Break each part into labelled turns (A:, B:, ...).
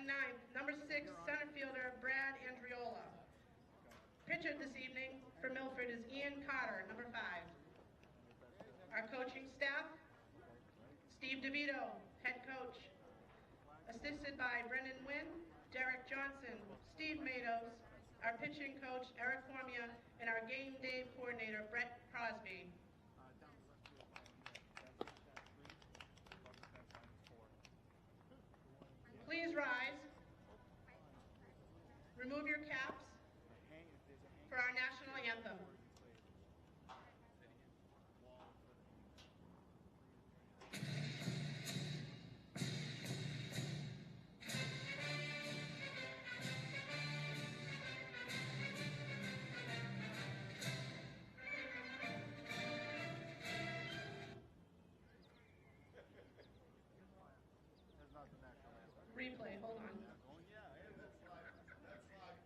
A: Batting ninth, number 6 center fielder Brad Andriola. Pitcher this evening for Milford is Ian Cotter, number 5. Our coaching staff, Steve DeVito, head coach. Assisted by Brendan Wynn, Derek Johnson, Steve Mados, our pitching coach Eric Formia, and our game day coordinator Brett Crosby. Please rise. Remove your caps for our national anthem. Replay, hold on.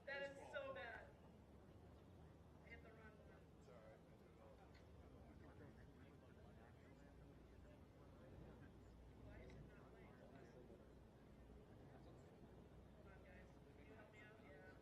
A: That is so bad. I hit the wrong one. Why is it not playing? Hold on, guys. Can you help me out? Yeah.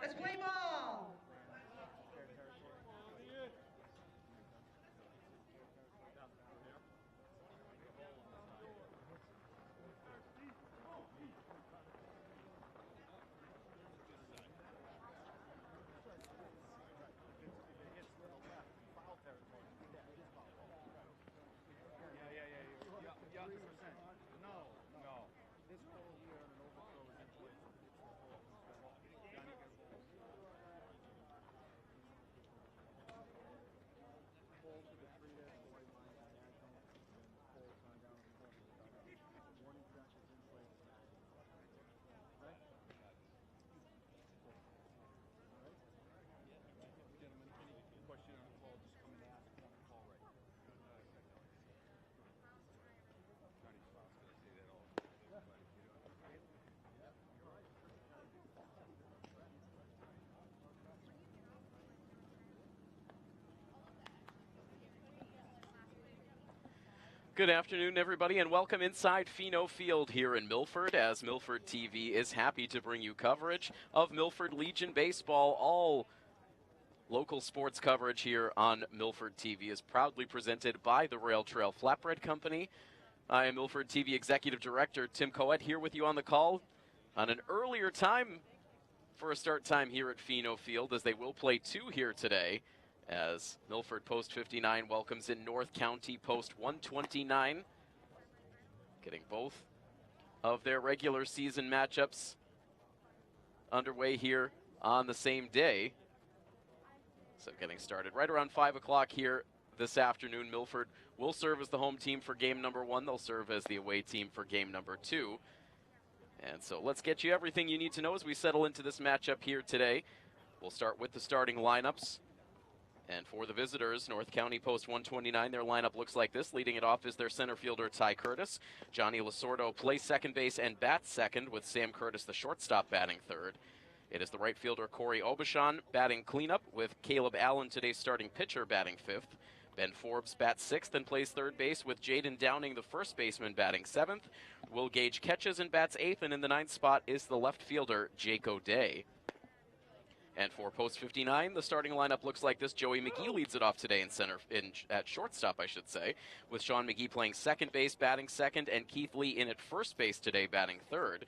A: Let's play ball.
B: Good afternoon, everybody, and welcome inside Pheno Field here in Milford, as Milford TV is happy to bring you coverage of Milford Legion Baseball. All local sports coverage here on Milford TV is proudly presented by the Rail Trail Flatbread Company. I am Milford TV Executive Director Tim Coet here with you on the call on an earlier time for a start time here at Pheno Field, as they will play 2 here today, as Milford Post 59 welcomes in North County Post 129, getting both of their regular season matchups underway here on the same day. So getting started right around 5 o'clock here this afternoon. Milford will serve as the home team for game number 1. They'll serve as the away team for game number 2. And so let's get you everything you need to know as we settle into this matchup here today. We'll start with the starting lineups. And for the visitors, North County post 129, their lineup looks like this. Leading it off is their center fielder, Ty Curtis. Johnny Lasordo plays second base and bats second, with Sam Curtis, the shortstop, batting third. It is the right fielder, Corey Aubuchon, batting cleanup, with Caleb Allen, today's starting pitcher, batting fifth. Ben Forbes bats sixth and plays third base, with Jaden Downing, the first baseman, batting seventh. Will Gage catches and bats eighth, and in the ninth spot is the left fielder, Jake O'Day. And for post 59, the starting lineup looks like this. Joey McGee leads it off today at shortstop, I should say, with Sean McGee playing second base, batting second, and Keith Lee in at first base today, batting third.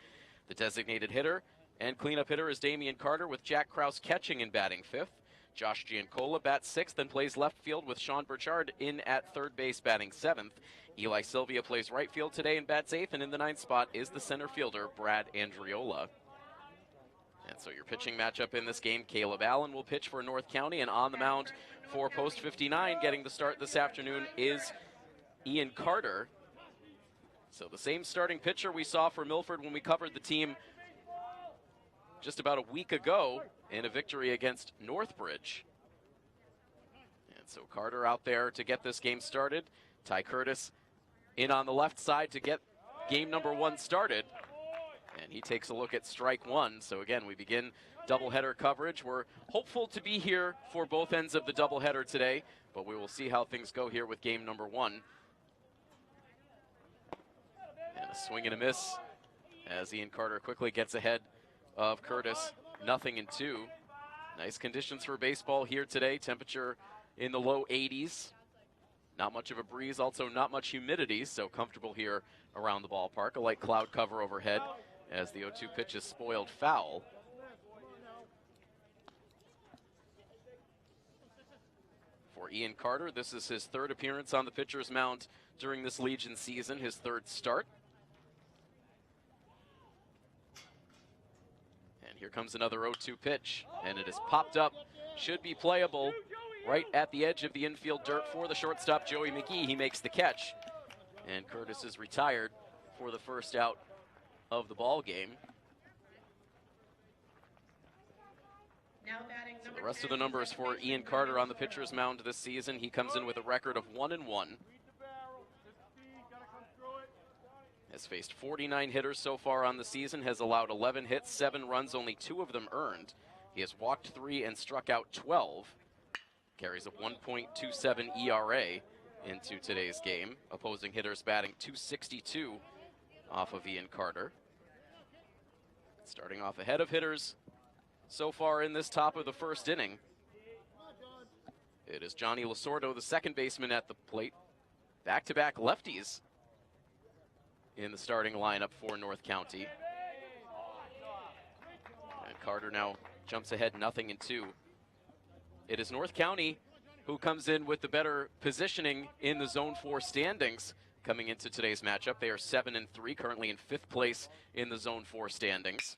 B: The designated hitter and cleanup hitter is Damian Carter, with Jack Krause catching and batting fifth. Josh Giancola bats sixth and plays left field, with Sean Burchard in at third base, batting seventh. Eli Sylvia plays right field today and bats eighth, and in the ninth spot is the center fielder, Brad Andriola. And so your pitching matchup in this game, Caleb Allen will pitch for North County, and on the mound for post 59, getting the start this afternoon, is Ian Carter. So the same starting pitcher we saw for Milford when we covered the team just about a week ago in a victory against Northbridge. And so Carter out there to get this game started. Ty Curtis in on the left side to get game number one started. And he takes a look at strike one. So again, we begin doubleheader coverage. We're hopeful to be here for both ends of the doubleheader today, but we will see how things go here with game number one. And a swing and a miss as Ian Carter quickly gets ahead of Curtis. 0-2. Nice conditions for baseball here today. Temperature in the low 80s. Not much of a breeze, also not much humidity, so comfortable here around the ballpark. A light cloud cover overhead as the 0-2 pitch is spoiled foul. For Ian Carter, this is his third appearance on the pitcher's mound during this Legion season, his third start. And here comes another 0-2 pitch, and it is popped up. Should be playable right at the edge of the infield dirt for the shortstop, Joey McGee. He makes the catch, and Curtis is retired for the first out of the ball game.
A: Now batting
B: so the rest of the numbers for Ian Carter on the pitcher's mound this season. He comes in with a record of 1-1. Has faced 49 hitters so far on the season, has allowed 11 hits, 7 runs, only 2 of them earned. He has walked 3 and struck out 12. Carries a 1.27 ERA into today's game. Opposing hitters batting .262 off of Ian Carter. Starting off ahead of hitters so far in this top of the first inning, it is Johnny Lasordo, the second baseman, at the plate. Back-to-back lefties in the starting lineup for North County. And Carter now jumps ahead 0-2. It is North County who comes in with the better positioning in the Zone 4 standings coming into today's matchup. They are 7-3, currently in 5th place in the Zone 4 standings.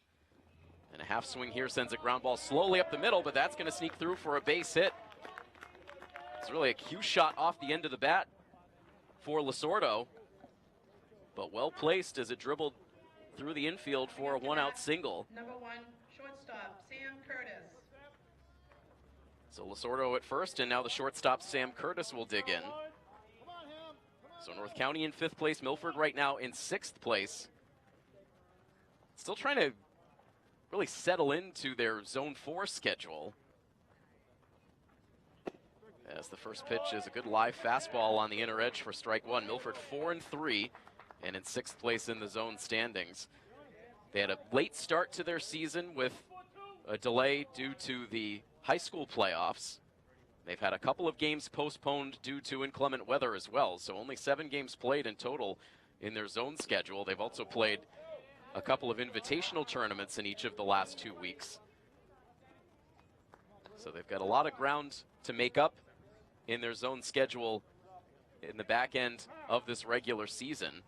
B: And a half swing here sends a ground ball slowly up the middle, but that's going to sneak through for a base hit. It's really a cue shot off the end of the bat for Lasordo, but well placed as it dribbled through the infield for a one-out single.
A: Number 1, shortstop, Sam Curtis.
B: So Lasordo at first, and now the shortstop, Sam Curtis, will dig in. So North County in 5th place, Milford right now in 6th place. Still trying to really settle into their Zone 4 schedule. As the first pitch is a good live fastball on the inner edge for strike one. Milford 4-3 and in 6th place in the zone standings. They had a late start to their season with a delay due to the high school playoffs. They've had a couple of games postponed due to inclement weather as well, so only 7 games played in total in their zone schedule. They've also played a couple of invitational tournaments in each of the last 2 weeks. So they've got a lot of ground to make up in their zone schedule in the back end of this regular season.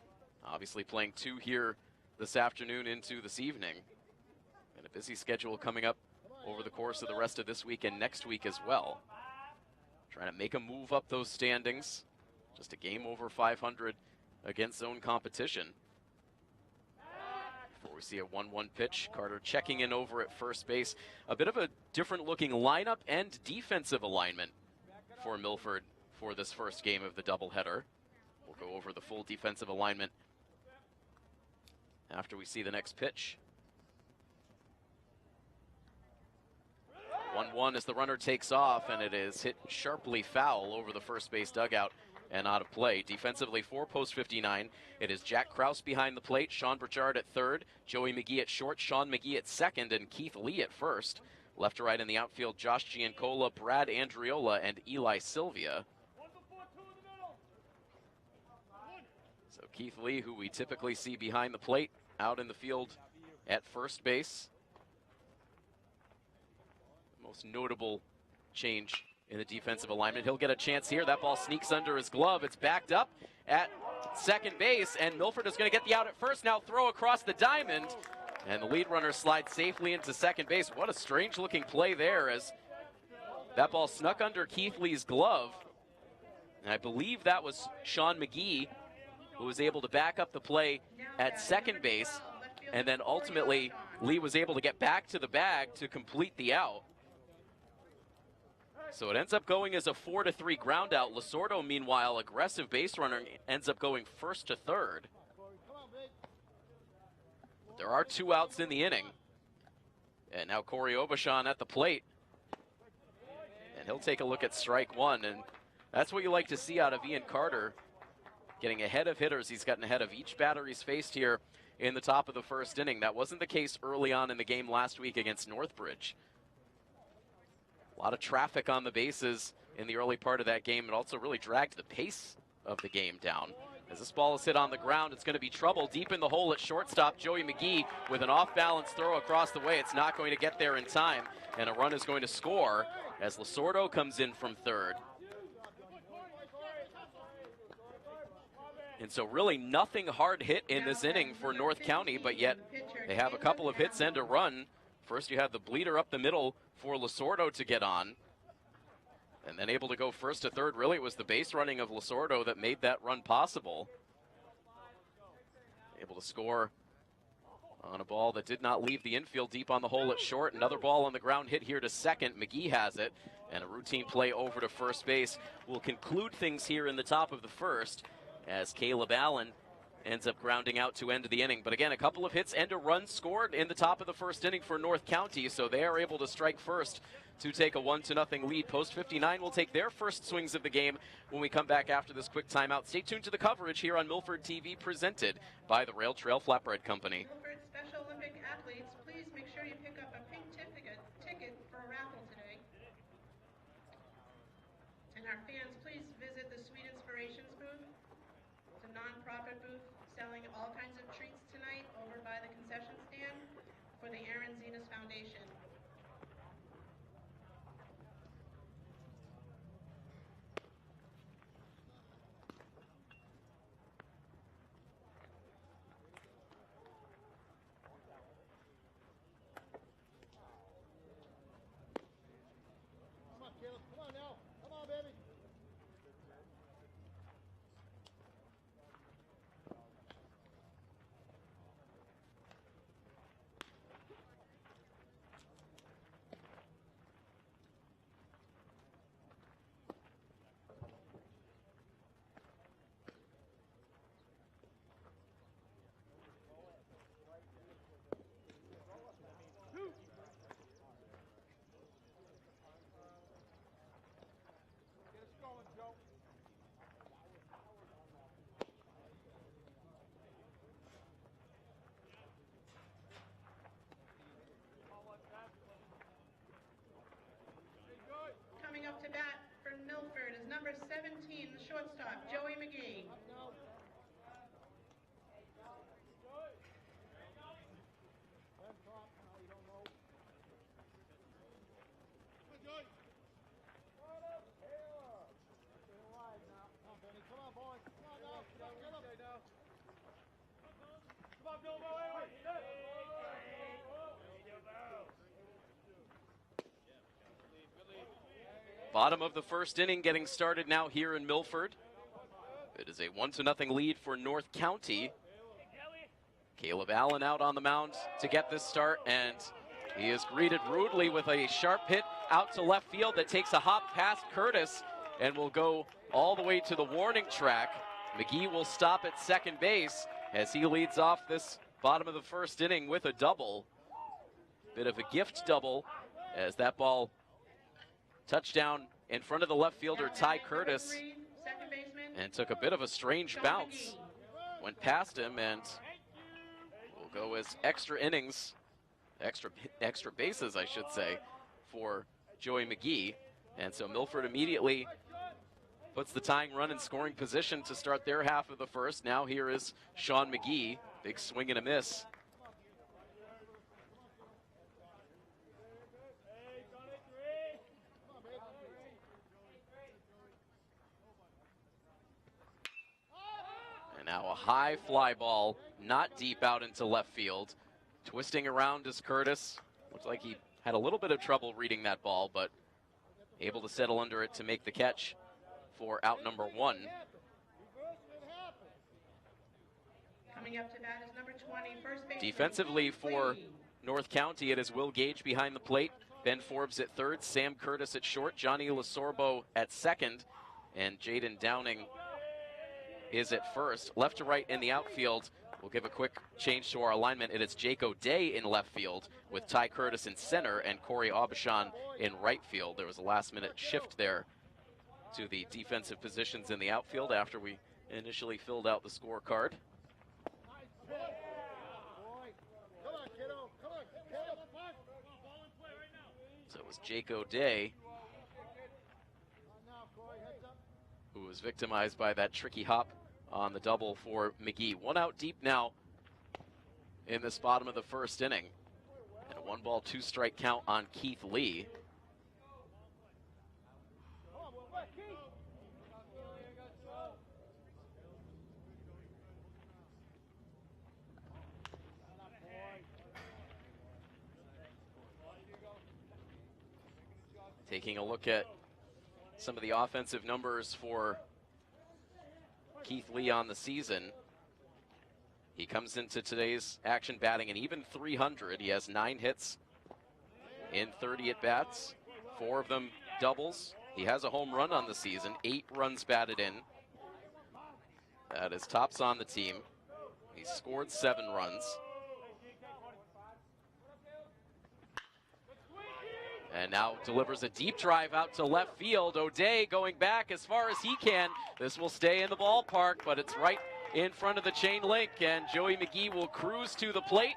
B: Obviously playing 2 here this afternoon into this evening. And a busy schedule coming up over the course of the rest of this week and next week as well. Trying to make a move up those standings. Just a game over 500 against zone competition. Before we see a 1-1 pitch, Carter checking in over at first base. A bit of a different looking lineup and defensive alignment for Milford for this first game of the doubleheader. We'll go over the full defensive alignment after we see the next pitch. 1-1 as the runner takes off, and it is hit sharply foul over the first base dugout and out of play. Defensively for post 59, it is Jack Krause behind the plate, Sean Burchard at third, Joey McGee at short, Sean McGee at second, and Keith Lee at first. Left to right in the outfield, Josh Giancola, Brad Andriola, and Eli Sylvia. So Keith Lee, who we typically see behind the plate, out in the field at first base. Most notable change in the defensive alignment. He'll get a chance here. That ball sneaks under his glove. It's backed up at second base, and Milford is going to get the out at first. Now throw across the diamond, and the lead runner slides safely into second base. What a strange looking play there, as that ball snuck under Keith Lee's glove. And I believe that was Sean McGee who was able to back up the play at second base, and then ultimately Lee was able to get back to the bag to complete the out. So it ends up going as a 4-3 ground out. Lasordo, meanwhile, aggressive base runner, ends up going first to third. There are 2 outs in the inning. And now Corey Obashan at the plate. And he'll take a look at strike one. And that's what you like to see out of Ian Carter. Getting ahead of hitters. He's gotten ahead of each batter he's faced here in the top of the first inning. That wasn't the case early on in the game last week against Northbridge. A lot of traffic on the bases in the early part of that game. It also really dragged the pace of the game down. As this ball is hit on the ground, it's going to be trouble deep in the hole at shortstop. Joey McGee with an off-balance throw across the way. It's not going to get there in time, and a run is going to score as Lasordo comes in from third. And so really nothing hard hit in this inning for North County, but yet they have a couple of hits and a run. First you have the bleeder up the middle for Lasordo to get on, and then able to go first to third. Really, it was the base running of Lasordo that made that run possible. Able to score on a ball that did not leave the infield deep on the hole at short. Another ball on the ground hit here to second. McGee has it, and a routine play over to first base will conclude things here in the top of the first as Caleb Allen ends up grounding out to end the inning. But again, a couple of hits and a run scored in the top of the first inning for North County, so they are able to strike first to take a 1-0 lead. Post 59 will take their first swings of the game when we come back after this quick timeout. Stay tuned to the coverage here on Milford TV, presented by the Rail Trail Flatbread Company.
A: Milford Special Olympic athletes, please make sure you pick up a pink ticket for a raffle today. And our fans, please visit the Sweet Inspirations booth. It's a non-profit booth selling all kinds of treats tonight over by the concession stand for the Aaron Zenas Foundation. Coming up to bat for Milford is number 17, the shortstop, Joey McGee.
B: Bottom of the first inning getting started now here in Milford. It is a 1-0 lead for North County. Caleb Allen out on the mound to get this start, and he is greeted rudely with a sharp hit out to left field that takes a hop past Curtis and will go all the way to the warning track. McGee will stop at second base as he leads off this bottom of the first inning with a double. Bit of a gift double as that ball touchdown in front of the left fielder Ty Curtis and took a bit of a strange bounce. Went past him and will go as extra innings, extra bases I should say, for Joey McGee. And so Milford immediately puts the tying run in scoring position to start their half of the first. Now here is Sean McGee, big swing and a miss. And now a high fly ball, not deep out into left field. Twisting around is Curtis. Looks like he had a little bit of trouble reading that ball, but able to settle under it to make the catch for out number 1.
A: Coming up to bat is number 20, first baseman.
B: Defensively for North County, it is Will Gage behind the plate, Ben Forbes at third, Sam Curtis at short, Johnny Lasorbo at second, and Jaden Downing is at first. Left to right in the outfield, we'll give a quick change to our alignment. It is Jake O'Day in left field with Ty Curtis in center and Corey Aubuchon in right field. There was a last-minute shift there to the defensive positions in the outfield after we initially filled out the scorecard. So it was Jake O'Day who was victimized by that tricky hop on the double for McGee. 1 out deep now in this bottom of the first inning. And a 1-ball, 2-strike count on Keith Lee. Taking a look at some of the offensive numbers for Keith Lee on the season. He comes into today's action batting an even .300. He has 9 hits in 30 at-bats, 4 of them doubles. He has a home run on the season, 8 runs batted in. That is tops on the team. He scored 7 runs. And now delivers a deep drive out to left field. O'Day going back as far as he can. This will stay in the ballpark, but it's right in front of the chain link, and Joey McGee will cruise to the plate.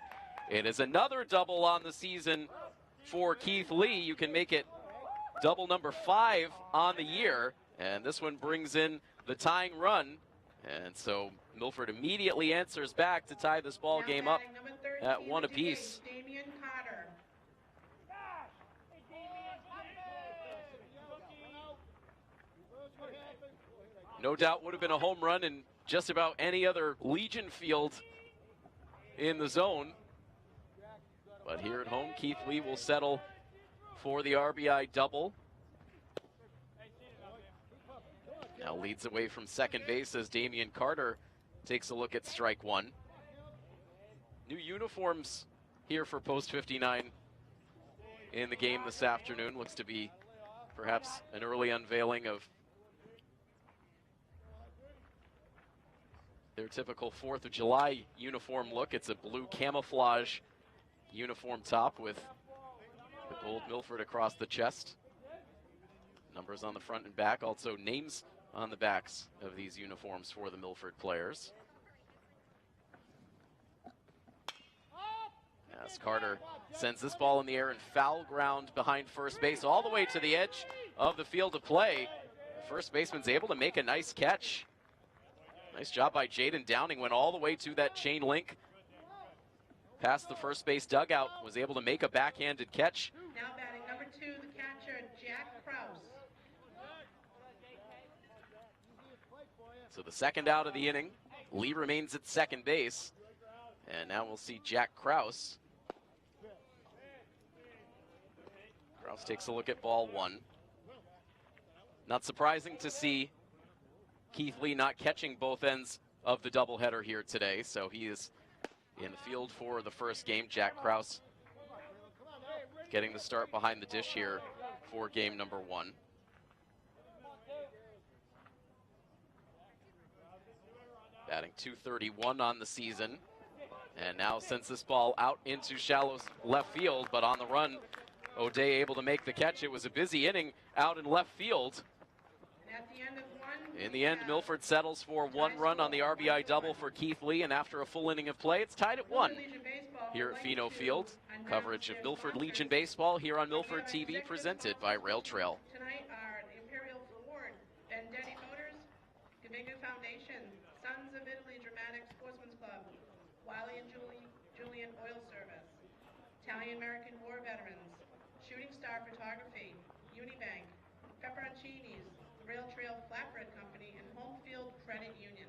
B: It is another double on the season for Keith Lee. You can make it double number 5 on the year, and this one brings in the tying run. And so Milford immediately answers back to tie this ball game up at 1 apiece. No doubt would have been a home run in just about any other Legion field in the zone. But here at home, Keith Lee will settle for the RBI double. Now leads away from second base as Damian Carter takes a look at strike 1. New uniforms here for Post 59 in the game this afternoon. Looks to be perhaps an early unveiling of their typical 4th of July uniform look. It's a blue camouflage uniform top with the gold Milford across the chest. Numbers on the front and back, also names on the backs of these uniforms for the Milford players. As Carter sends this ball in the air and foul ground behind first base all the way to the edge of the field of play. The first baseman's able to make a nice catch. Nice job by Jaden Downing, went all the way to that chain link. Past the first base dugout, was able to make a backhanded catch.
A: Now batting number 2, the catcher, Jack Krause.
B: So the second out of the inning, Lee remains at second base. And now we'll see Jack Krause. Krause takes a look at ball 1. Not surprising to see Keith Lee not catching both ends of the doubleheader here today, so he is in the field for the first game. Jack Krause getting the start behind the dish here for game number 1. batting .231 on the season. And now sends this ball out into shallow left field, but on the run, O'Day able to make the catch. It was a busy inning out in left field.
A: And at the end of one,
B: in the end, Milford settles for one run on the RBI double for Keith Lee, and after a full inning of play, it's tied at 1 here at Fino Field. Coverage of Milford Legion Baseball here on Milford TV, presented by Rail Trail.
A: Tonight are the Imperial Ford, Vendetti Motors, Gamiga Foundation, Sons of Italy Dramatic Sportsman's Club, Wiley and Julian Oil Service, Italian-American War Veterans, Shooting Star Photography, Unibank, Pepperoncinis, Rail Trail Flatbread Company, and Home Field Credit Union.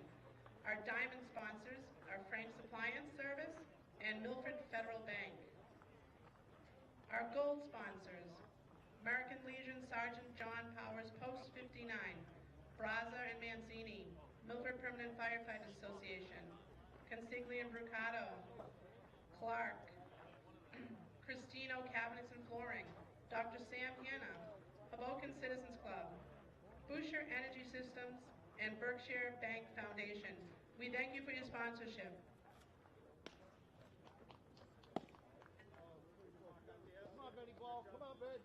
A: Our diamond sponsors are Frank's Appliance Service and Milford Federal Bank. Our gold sponsors, American Legion Sergeant John Powers Post 59, Brazza and Manzini, Milford Permanent Firefighters Association, Consigli and Brucato, Clark, Cristino Cabinets and Flooring, Dr. Sam Hanna, Hoboken Citizens Club, Boucher Energy Systems, and Berkshire Bank Foundation. We thank you for your sponsorship.
C: Come on, Benny Ball. Come on, Ben.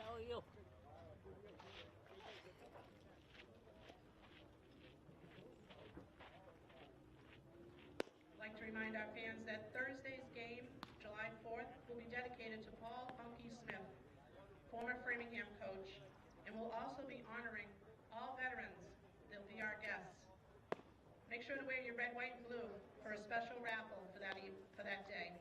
D: How are you?
A: I'd like to remind our fans that Thursday's game, July 4th, will be dedicated to Paul Funky Smith, former Framingham coach, and we'll also be honoring all veterans. They'll be our guests. Make sure to wear your red, white, and blue for a special raffle for that day.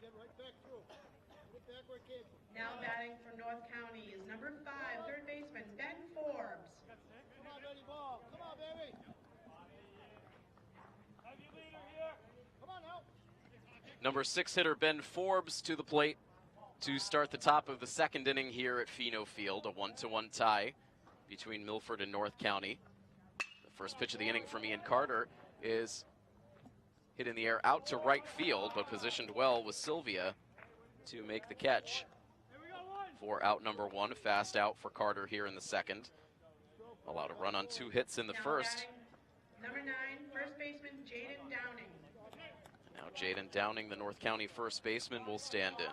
C: Get right back through. Get back where it came from.
A: Now batting for North County is number 5, third baseman, Ben Forbes.
C: Come on, Benny Ball. Come on, baby. Have your leader here. Come on now.
B: Number 6 hitter Ben Forbes to the plate to start the top of the second inning here at Fino Field. A 1-1 tie between Milford and North County. The first pitch of the inning from Ian Carter is hit in the air out to right field, but positioned well with Sylvia to make the catch for out number 1. Fast out for Carter here in the second. Allowed a run on 2 hits in the first.
A: Number 9, first baseman Jaden Downing.
B: Now Jaden Downing, the North County first baseman, will stand in.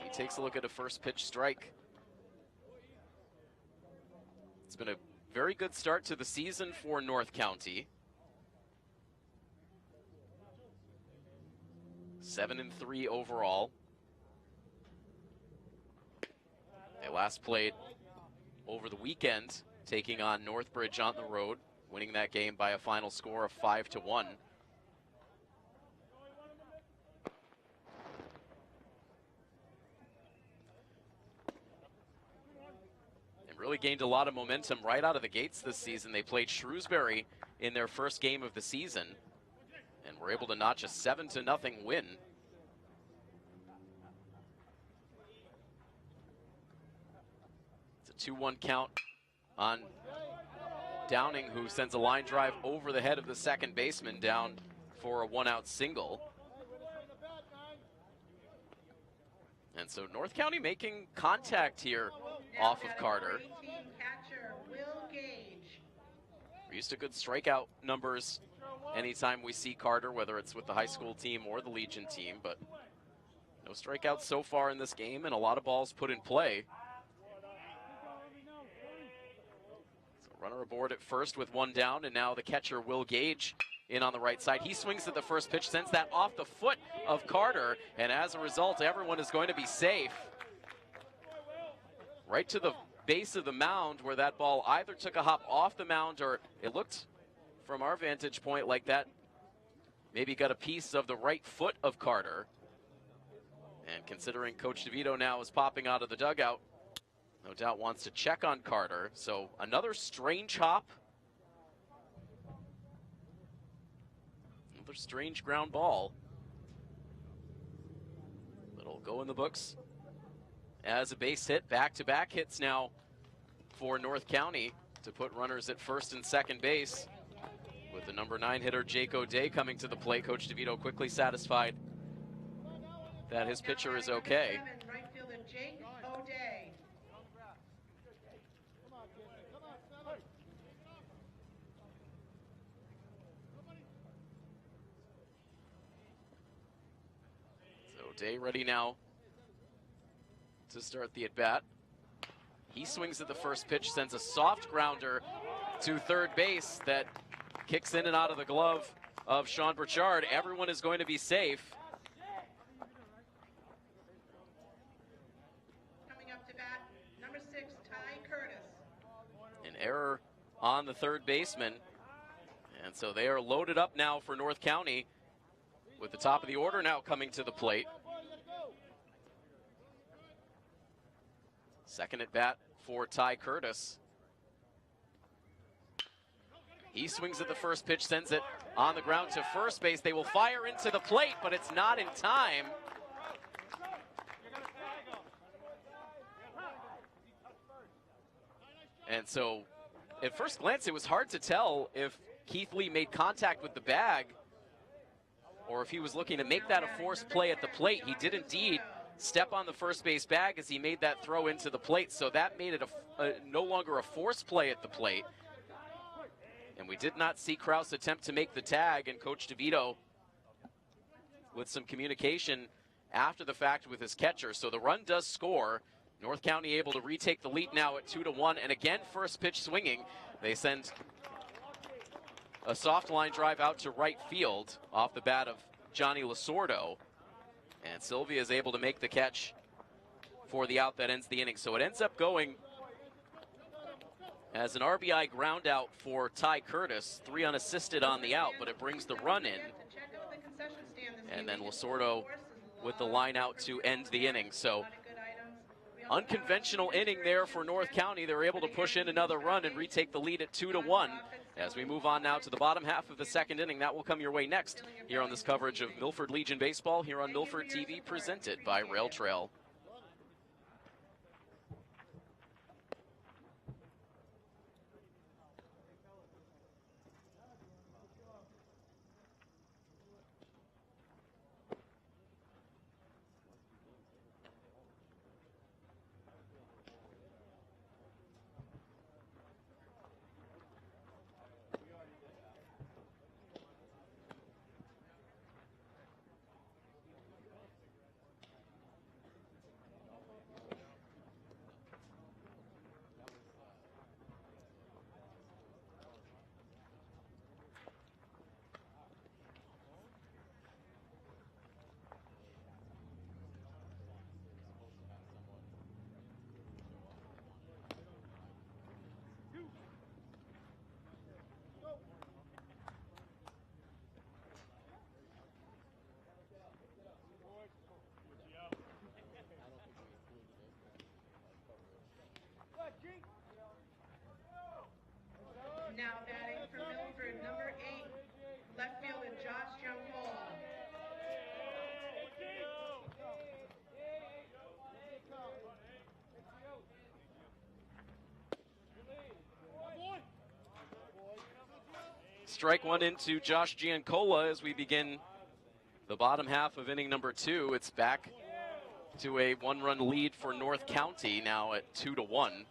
B: He takes a look at a first pitch strike. It's been a very good start to the season for North County. 7-3 overall. They last played over the weekend, taking on Northbridge on the road, winning that game by a final score of 5-1. Really gained a lot of momentum right out of the gates this season. They played Shrewsbury in their first game of the season and were able to notch a 7-0 win. It's a 2-1 count on Downing, who sends a line drive over the head of the second baseman down for a 1-out single. And so North County making contact here off of Carter.
A: Catcher Will Gage.
B: used to good strikeout numbers anytime we see Carter, whether it's with the high school team or the Legion team, but no strikeouts so far in this game and a lot of balls put in play. So runner aboard at first with one down, and now the catcher, Will Gage, in on the right side. He swings at the first pitch, sends that off the foot of Carter, and as a result, everyone is going to be safe. Right to the base of the mound where that ball either took a hop off the mound or it looked from our vantage point like that maybe got a piece of the right foot of Carter. And considering Coach DeVito now is popping out of the dugout, no doubt wants to check on Carter. So another strange hop. Another strange ground ball. But it'll go in the books as a base hit. Back-to-back hits now for North County to put runners at first and second base. With the number 9 hitter, Jake O'Day, coming to the plate. Coach DeVito quickly satisfied that his pitcher is okay.
A: Right fielder Jake O'Day.
B: So O'Day ready now to start the at-bat. He swings at the first pitch, sends a soft grounder to third base that kicks in and out of the glove of Sean Burchard. Everyone is going to be safe.
A: Coming up to bat, number 6, Ty Curtis.
B: An error on the third baseman. And so they are loaded up now for North County with the top of the order now coming to the plate. Second at bat for Ty Curtis. He swings at the first pitch, sends it on the ground to first base. They will fire into the plate, but it's not in time. And so at first glance, it was hard to tell if Keith Lee made contact with the bag or if he was looking to make that a forced play at the plate. He did indeed step on the first base bag as he made that throw into the plate, so that made it no longer a forced play at the plate. And we did not see Kraus attempt to make the tag, and Coach DeVito with some communication after the fact with his catcher. So the run does score. North County able to retake the lead now at 2-1, and again first pitch swinging. They send a soft line drive out to right field off the bat of Johnny Lasordo. And Sylvia is able to make the catch for the out that ends the inning. So it ends up going as an RBI ground out for Ty Curtis, 3 unassisted on the out, but it brings the run in. And then Lasordo with the line out to end the inning. So unconventional inning there for North County. They're able to push in another run and retake the lead at 2-1. As we move on now to the bottom half of the second inning, that will come your way next here on this coverage of Milford Legion Baseball here on Milford TV, presented by Rail Trail.
A: Now batting for Milford, number 8, left fielder Josh Giancola.
B: Strike one into Josh Giancola as we begin the bottom half of inning number 2. It's back to a 1-run lead for North County now at 2-1.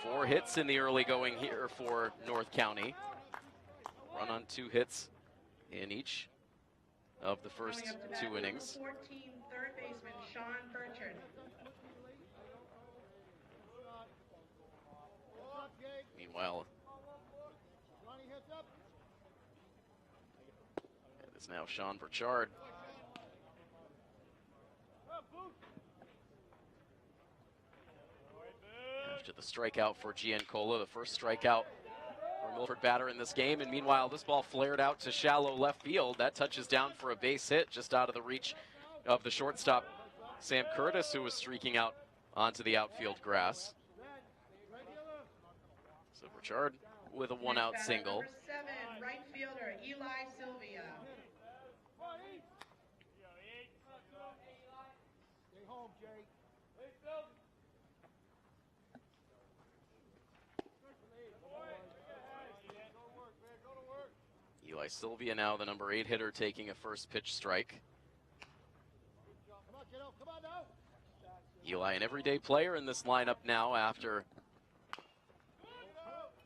B: 4 hits in the early going here for North County. Run on 2 hits in each of the first 2 innings.
A: 14, third baseman Sean Burchard.
B: Meanwhile, it is now Sean Burchard. After the strikeout for Giancola, the first strikeout for Milford batter in this game. And meanwhile, this ball flared out to shallow left field. That touches down for a base hit just out of the reach of the shortstop, Sam Curtis, who was streaking out onto the outfield grass. So Burchard with a 1-out single.
A: Number 7, right fielder Eli Sylvia.
C: Stay home, Jay.
B: Eli Sylvia now the number 8 hitter taking a first pitch strike.
C: Come on, kiddo. Come on now.
B: Eli, an everyday player in this lineup now after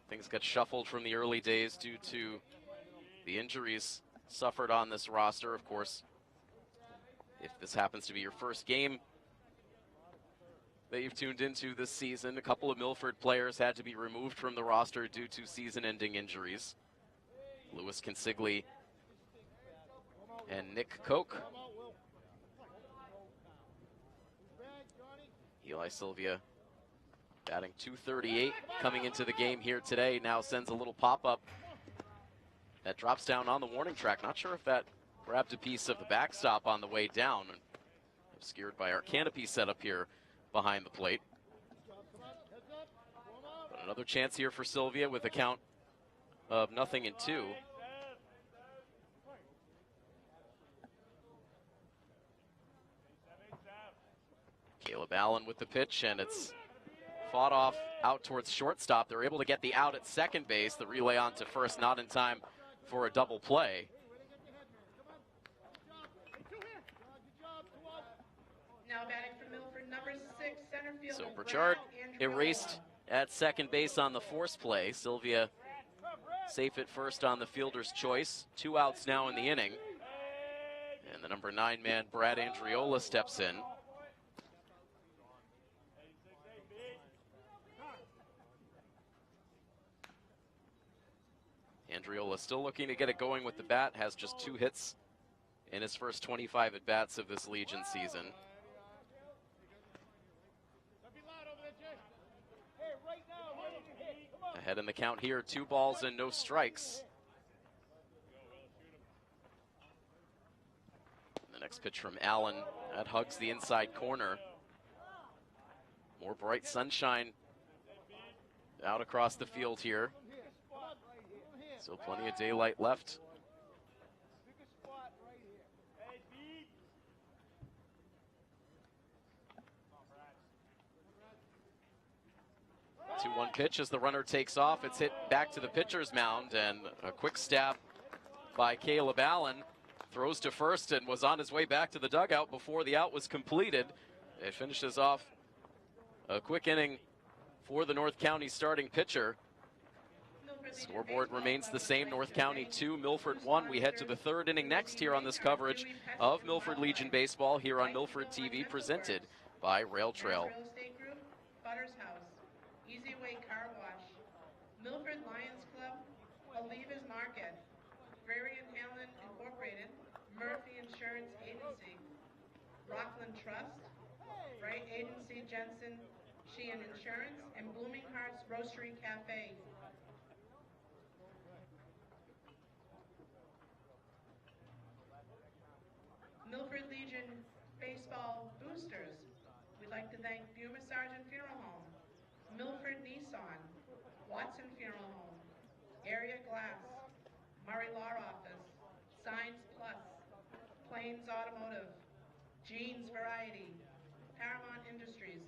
B: things got shuffled from the early days due to the injuries suffered on this roster. Of course, if this happens to be your first game that you've tuned into this season, a couple of Milford players had to be removed from the roster due to season-ending injuries. Lewis Consigli and Nick Koch. Eli Sylvia batting .238 coming into the game here today. Now sends a little pop-up that drops down on the warning track. Not sure if that grabbed a piece of the backstop on the way down. Obscured by our canopy setup here behind the plate. But another chance here for Sylvia with a count of 0-2. Caleb Allen with the pitch, and it's fought off out towards shortstop. They're able to get the out at second base. The relay on to first, not in time for a double play.
A: Now batting for Milford, number 6, center fielder.
B: So Burchard
A: Brad Andriola.
B: erased at second base on the force play. Sylvia safe at first on the fielder's choice. 2 outs now in the inning. And the number 9 man, Brad Andriola, steps in. Andriola still looking to get it going with the bat, has just 2 hits in his first 25 at-bats of this Legion season. Ahead in the count here, 2 balls and no strikes. The next pitch from Allen, that hugs the inside corner. More bright sunshine out across the field here. Still plenty of daylight left. 2-1 pitch as the runner takes off. It's hit back to the pitcher's mound, and a quick stab by Caleb Allen. Throws to first and was on his way back to the dugout before the out was completed. It finishes off a quick inning for the North County starting pitcher. Scoreboard remains the same, North County 2, Milford 1. We head to the 3rd inning next here on this coverage of Milford Legion Baseball here on Milford TV, presented by Rail Trail.
A: Real Estate Group, Butters House, Easy Way Car Wash, Milford Lions Club, Oliva's Market, Prairie and Hamlin Incorporated, Murphy Insurance Agency, Rockland Trust, Bright Agency Jensen, Sheehan Insurance, and Blooming Hearts Roastery Cafe. Milford Legion Baseball Boosters. We'd like to thank Buma Sargent Funeral Home, Milford Nissan, Watson Funeral Home, Area Glass, Murray Law Office, Signs Plus, Plains Automotive, Jeans Variety, Paramount Industries,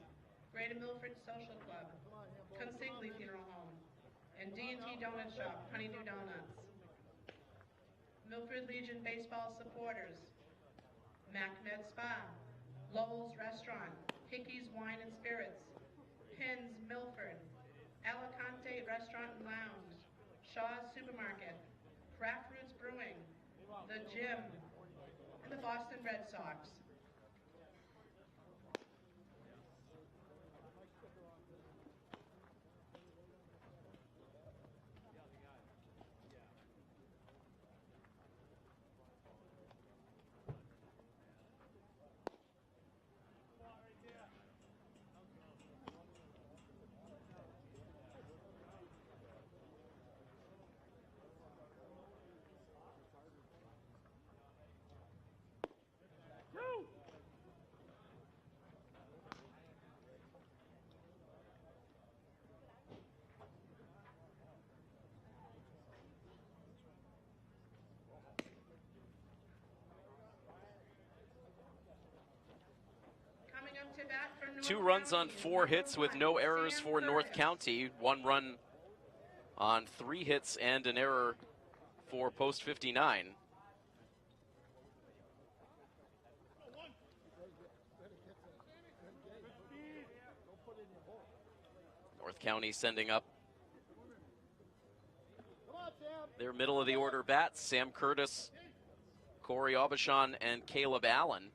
A: Greater Milford Social Club, Consigli Funeral Home, and D&T Donut Shop, Honeydew Donuts. Milford Legion Baseball supporters, MacMed Spa, Lowell's Restaurant, Hickey's Wine and Spirits, Pins Milford, Alicante Restaurant and Lounge, Shaw's Supermarket, Craft Roots Brewing, The Gym, and the Boston Red Sox.
B: Two runs on 4 hits with no errors for North County. 1 run on 3 hits and an error for post 59. North County sending up their middle of the order bats, Sam Curtis, Corey Aubuchon, and Caleb Allen.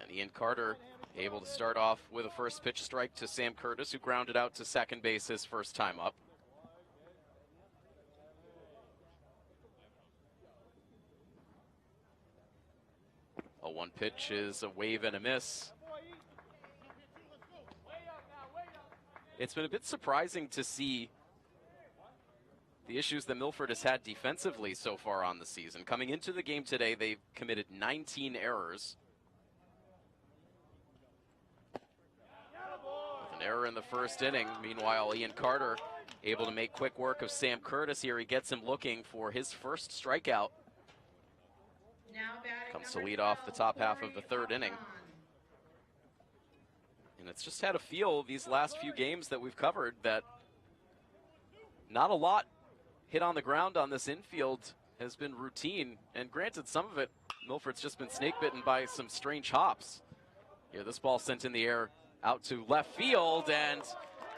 B: And Ian Carter able to start off with a first pitch strike to Sam Curtis, who grounded out to second base his first time up. A 1 pitch is a wave and a miss. It's been a bit surprising to see the issues that Milford has had defensively so far on the season. Coming into the game today, they've committed 19 errors. With an error in the first inning. Meanwhile, Ian Carter able to make quick work of Sam Curtis here. He gets him looking for his first strikeout. Comes to lead off the top half of the third inning. And it's just had a feel these last few games that we've covered that not a lot hit on the ground on this infield has been routine. And granted, some of it, Milford's just been snake bitten by some strange hops. Here, this ball sent in the air out to left field, and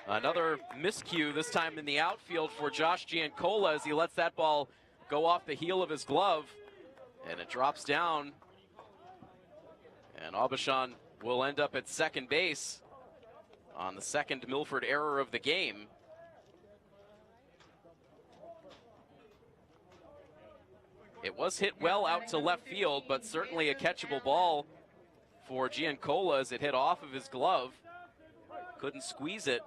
B: another miscue, this time in the outfield for Josh Giancola as he lets that ball go off the heel of his glove. And it drops down, and Aubuchon will end up at second base on the second Milford error of the game. It was hit well out to left field, but certainly a catchable ball for Giancola as it hit off of his glove. Couldn't squeeze it.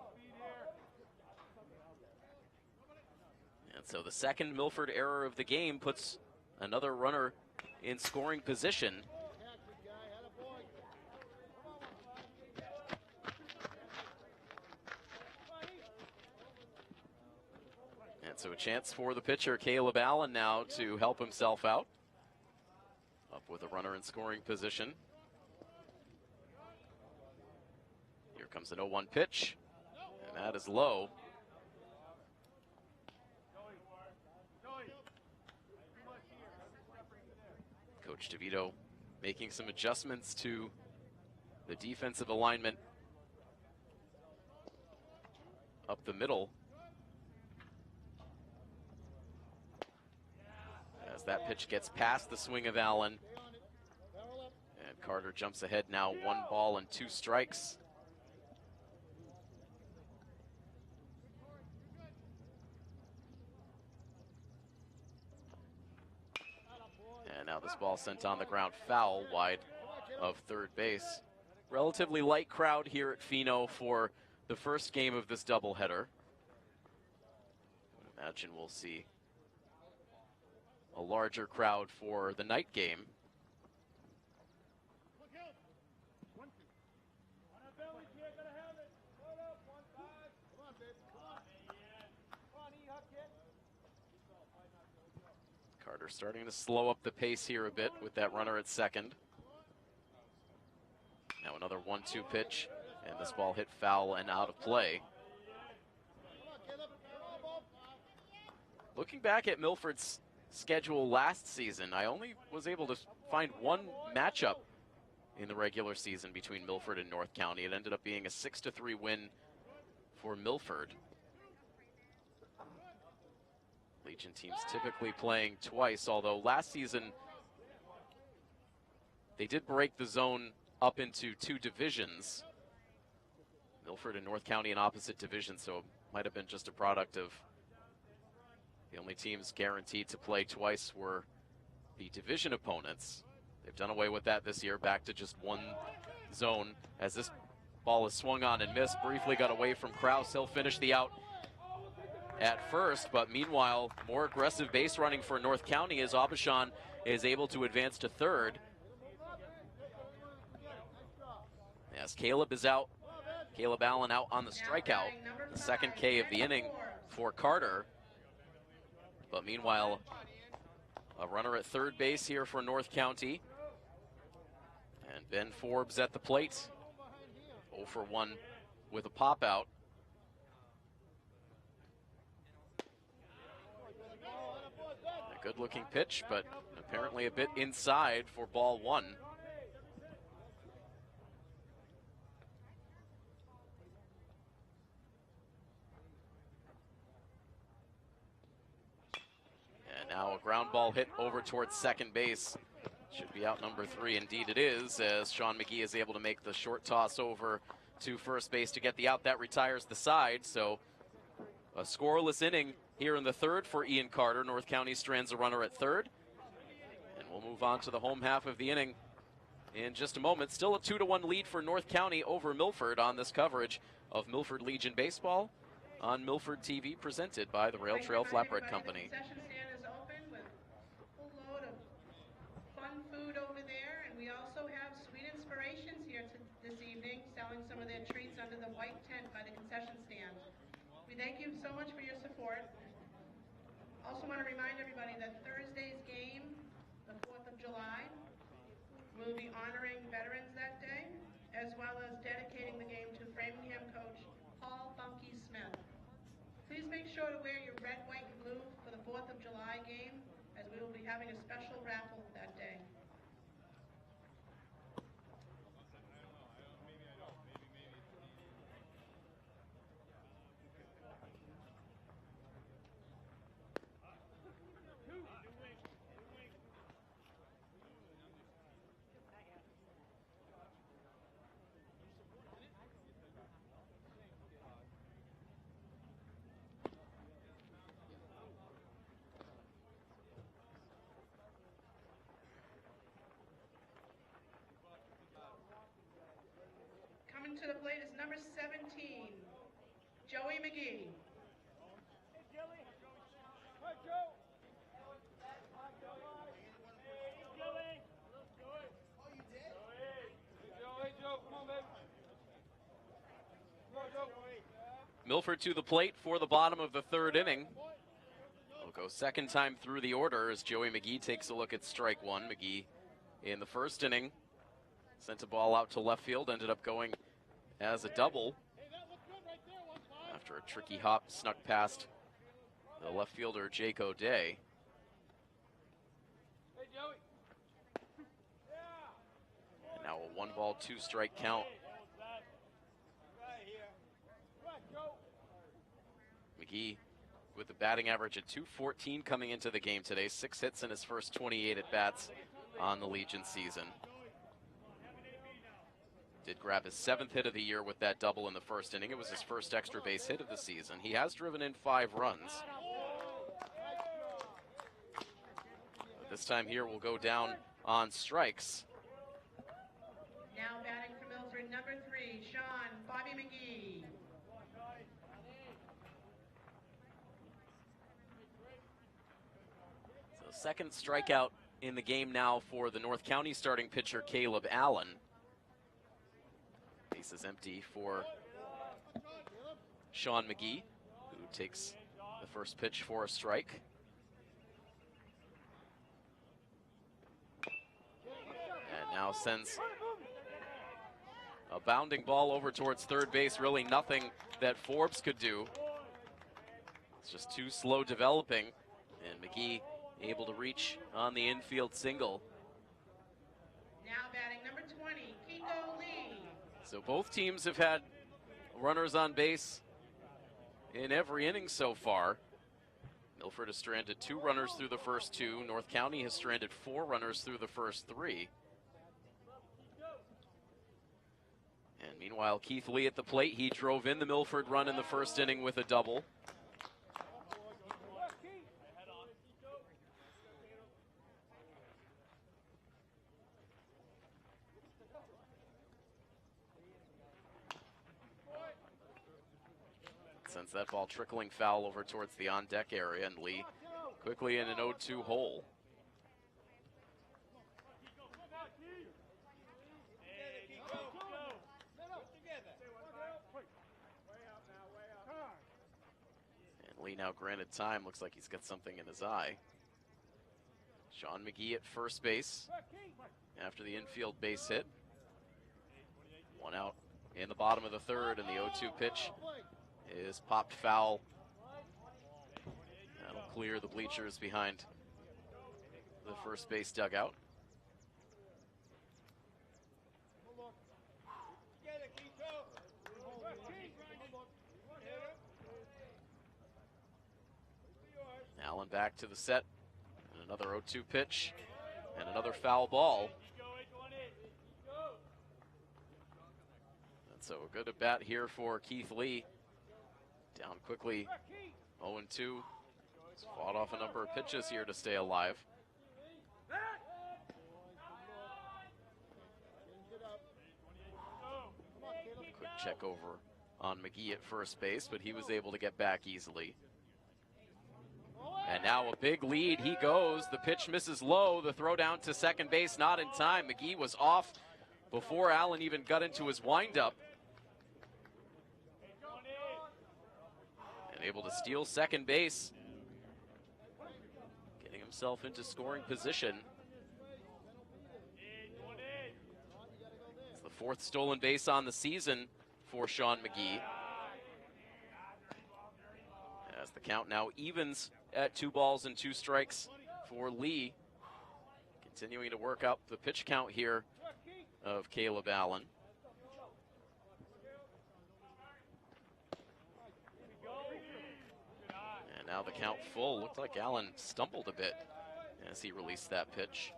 B: And so the second Milford error of the game puts another runner in scoring position. And so a chance for the pitcher, Caleb Allen, now to help himself out. Up with a runner in scoring position. Here comes an 0-1 pitch, and that is low. Coach DeVito making some adjustments to the defensive alignment up the middle. As that pitch gets past the swing of Allen. And Carter jumps ahead now, 1 ball and 2 strikes. And now this ball sent on the ground foul wide of third base. Relatively light crowd here at Pheno for the first game of this doubleheader. I imagine we'll see a larger crowd for the night game. Carter starting to slow up the pace here a bit with that runner at second. Now another 1-2 pitch, and this ball hit foul and out of play. Looking back at Milford's schedule last season, I only was able to find one matchup in the regular season between Milford and North County. It ended up being a 6-3 win for Milford. Legion teams typically playing twice, although last season they did break the zone up into 2 divisions. Milford and North County in opposite divisions, so it might have been just a product of the only teams guaranteed to play twice were the division opponents. They've done away with that this year, back to just 1 zone as this ball is swung on and missed. Briefly got away from Kraus. He'll finish the out at first, but meanwhile, more aggressive base running for North County as Aubuchon is able to advance to third. As Caleb is out, Caleb Allen out on the strikeout, the second K of the inning for Carter. But meanwhile, a runner at third base here for North County. And Ben Forbes at the plate, 0 for 1 with a pop out. A good looking pitch, but apparently a bit inside for ball 1. And now a ground ball hit over towards second base. Should be out number 3. Indeed it is, as Sean McGee is able to make the short toss over to first base to get the out. That retires the side, so a scoreless inning here in the third for Ian Carter. North County strands a runner at third. And we'll move on to the home half of the inning in just a moment. Still a 2-1 lead for North County over Milford on this coverage of Milford Legion Baseball on Milford TV, presented by the Rail Trail Flatbread Company.
A: The concession stand is open with a full load of fun food over there, and we also have Sweet Inspirations here this evening, selling some of their treats under the white tent by the concession stand. We thank you so much for your support. Also want to remind everybody that Thursday's game, the 4th of July, we'll be honoring veterans that day, as well as dedicating the game to Framingham coach Paul Funky Smith. Please make sure to wear your red, white, and blue for the 4th of July game, as we will be having a special raffle that day. Coming to the plate is number 17, Joey McGee.
B: Milford to the plate for the bottom of the third inning. We'll go second time through the order as Joey McGee takes a look at strike 1. McGee in the first inning sent a ball out to left field, ended up going as a double after a tricky hop snuck past the left fielder Jake O'Day. And now a 1-ball, 2-strike count. McGee with the batting average at .214 coming into the game today. 6 hits in his first 28 at-bats on the Legion season. Did grab his 7th hit of the year with that double in the first inning. It was his first extra base hit of the season. He has driven in 5 runs. But this time here we'll go down on strikes.
A: Now batting for Milford, number 3, Sean Bobby McGee.
B: So second strikeout in the game now for the North County starting pitcher Caleb Allen. Base is empty for Sean McGee, who takes the first pitch for a strike. And now sends a bounding ball over towards third base. Really nothing that Forbes could do. It's just too slow developing. And McGee able to reach on the infield single.
A: Now batting number 20,
B: So both teams have had runners on base in every inning so far. Milford has stranded 2 runners through the first 2. North County has stranded 4 runners through the first 3. And meanwhile, Keith Lee at the plate. He drove in the Milford run in the first inning with a double. Sends that ball trickling foul over towards the on-deck area, and Lee quickly in an 0-2 hole. And Lee now granted time. Looks like he's got something in his eye. Sean McGee at first base after the infield base hit. 1 out in the bottom of the third, and the 0-2 pitch is popped foul. That'll clear the bleachers behind the first base dugout. Allen back to the set, and another 0-2 pitch, and another foul ball. And so a good at bat here for Keith Lee. Down quickly, 0-2. He's fought off a number of pitches here to stay alive. Quick check over on McGee at first base, but he was able to get back easily. And now a big lead. He goes. The pitch misses low. The throw down to second base, not in time. McGee was off before Allen even got into his windup. And able to steal second base, getting himself into scoring position. It's the 4th stolen base on the season for Sean McGee. As the count now evens at 2 balls and 2 strikes for Lee. Continuing to work up the pitch count here of Caleb Allen. And now the count full. Looked like Allen stumbled a bit as he released that pitch.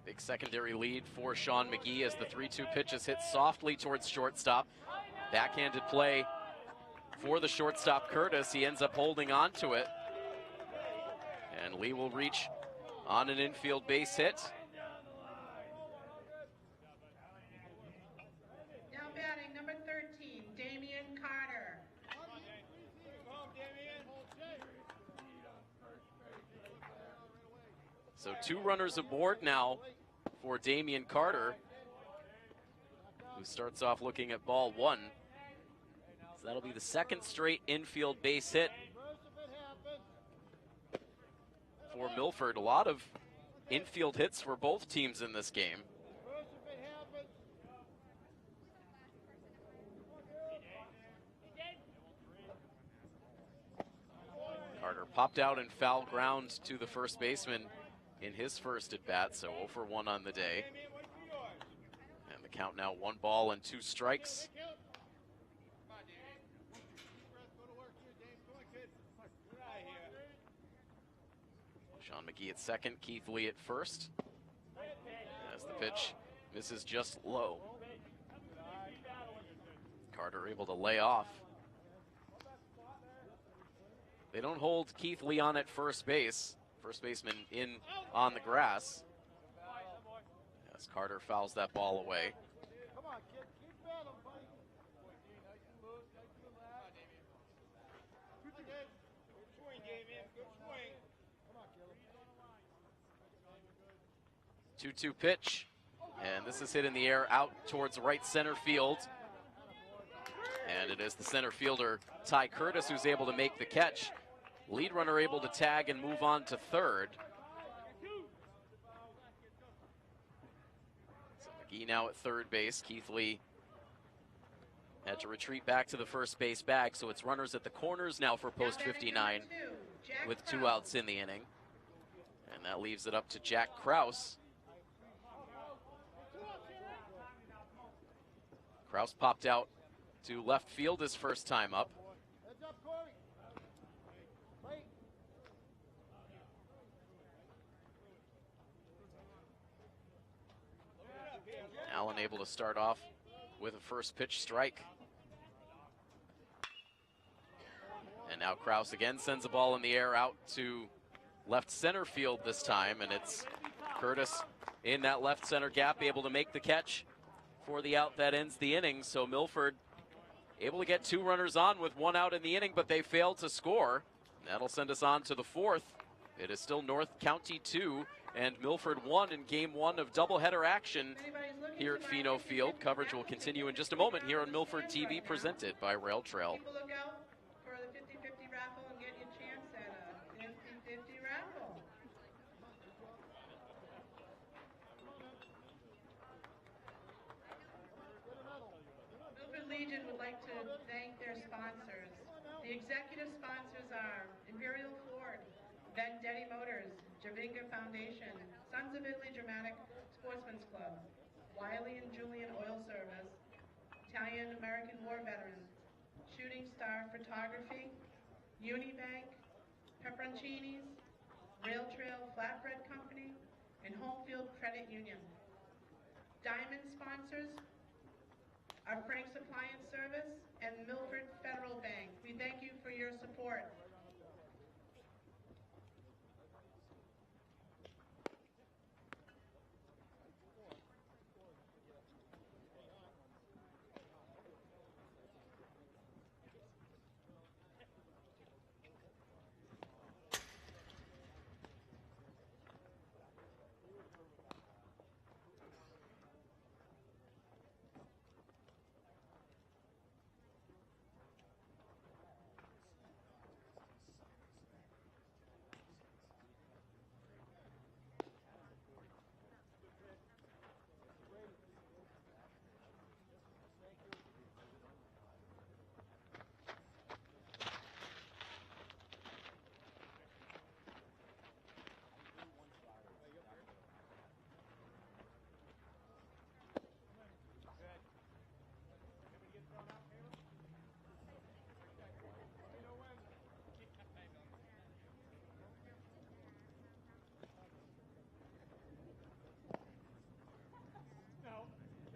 B: Big secondary lead for Sean McGee as the 3-2 pitch is hit softly towards shortstop. Backhanded play for the shortstop Curtis. He ends up holding on to it. And Lee will reach on an infield base hit.
A: Now batting number 13, Damian Carter.
B: So 2 runners aboard now for Damian Carter, who starts off looking at ball 1. So that'll be the 2nd straight infield base hit for Milford. A lot of infield hits for both teams in this game. Carter popped out and foul ground to the first baseman in his first at bat, so 0 for 1 on the day. And the count now 1 ball and 2 strikes. Sean McGee at second, Keith Lee at first. As the pitch misses just low. Carter able to lay off. They don't hold Keith Lee on at first base. First baseman in on the grass. As Carter fouls that ball away.
C: Come on, kid. Keep battling, buddy. Good swing, Damian. Good swing. Come on, Caleb.
B: 2-2 pitch. And this is hit in the air out towards right center field. And it is the center fielder, Ty Curtis, who's able to make the catch. Lead runner able to tag and move on to third. So McGee now at third base. Keith Lee had to retreat back to the first base bag, so it's runners at the corners now for post 59 with 2 outs in the inning. And that leaves it up to Jack Kraus. Kraus popped out to left field his first time up.
C: Heads up, Corey. Wait.
B: Allen able to start off with a first pitch strike. And now Kraus again sends a ball in the air out to left center field this time, and it's Curtis in that left center gap able to make the catch for the out that ends the inning. So Milford able to get 2 runners on with 1 out in the inning, but they failed to score. That'll send us on to the 4th. It is still North County 2 and Milford 1 in game 1 of doubleheader action here at Pheno Field. Coverage will continue in just a moment here on Milford TV, presented by Rail Trail.
A: People look out for the 50-50 raffle and get your chance at a 50-50 raffle. Milford Legion would like to thank their sponsors. The executive sponsors are Imperial Ford, Vendetti Motors, Javinga Foundation, Sons of Italy Dramatic Sportsman's Club, Wiley and Julian Oil Service, Italian American War Veterans, Shooting Star Photography, Unibank, Pepperoncinis, Rail Trail Flatbread Company, and Homefield Credit Union. Diamond sponsors are Frank's Appliance Service and Milford Federal Bank. We thank you for your support.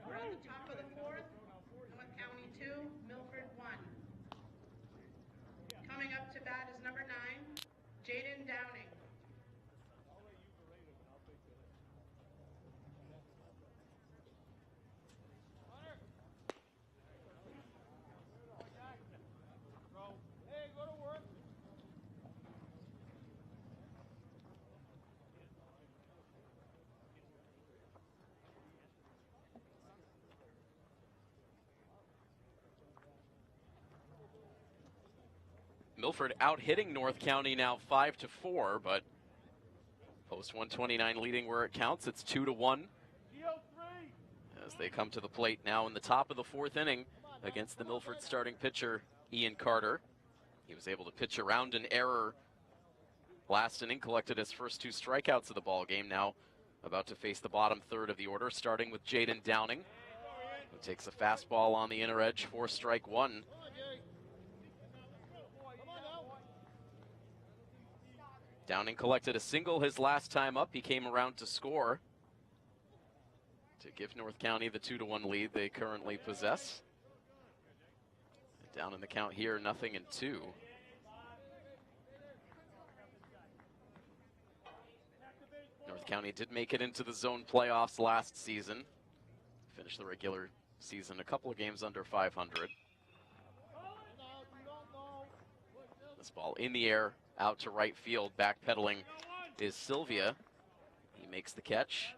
A: We're on the top of the 4th, North County 2, Milford 1. Coming up to bat is number 9, Jaden Downing.
C: Hey, go to work.
B: Milford out hitting North County now 5-4, but post 129 leading where it counts. It's 2-1 as they come to the plate now in the top of the 4th inning against the Milford starting pitcher Ian Carter. He was able to pitch around an error last inning, collected his first 2 strikeouts of the ball game. Now about to face the bottom 3rd of the order, starting with Jaden Downing, who takes a fastball on the inner edge for strike 1. Downing collected a single his last time up. He came around to score to give North County the 2-1 lead they currently possess. Down in the count here, 0-2. North County did make it into the zone playoffs last season. Finished the regular season a couple of games under 500. This ball in the air, out to right field, backpedaling is Sylvia. He makes the catch.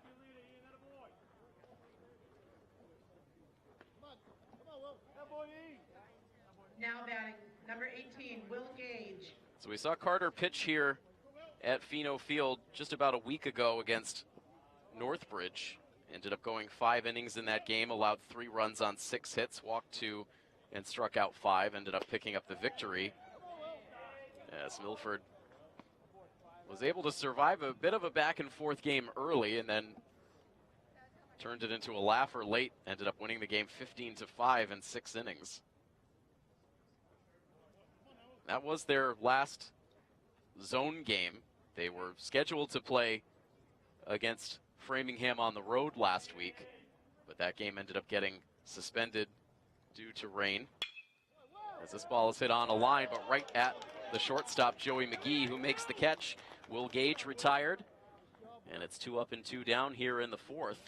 A: Now batting, number 18, Will Gage.
B: So we saw Carter pitch here at Pheno Field just about a week ago against Northbridge. Ended up going 5 innings in that game, allowed 3 runs on 6 hits, walked 2, and struck out 5, ended up picking up the victory as Milford was able to survive a bit of a back-and-forth game early and then turned it into a laugher late, ended up winning the game 15-5 in 6 innings. That was their last zone game. They were scheduled to play against Framingham on the road last week, but that game ended up getting suspended due to rain. As this ball is hit on a line, but right at the shortstop, Joey McGee, who makes the catch. Will Gage retired, and it's 2 up and 2 down here in the 4th.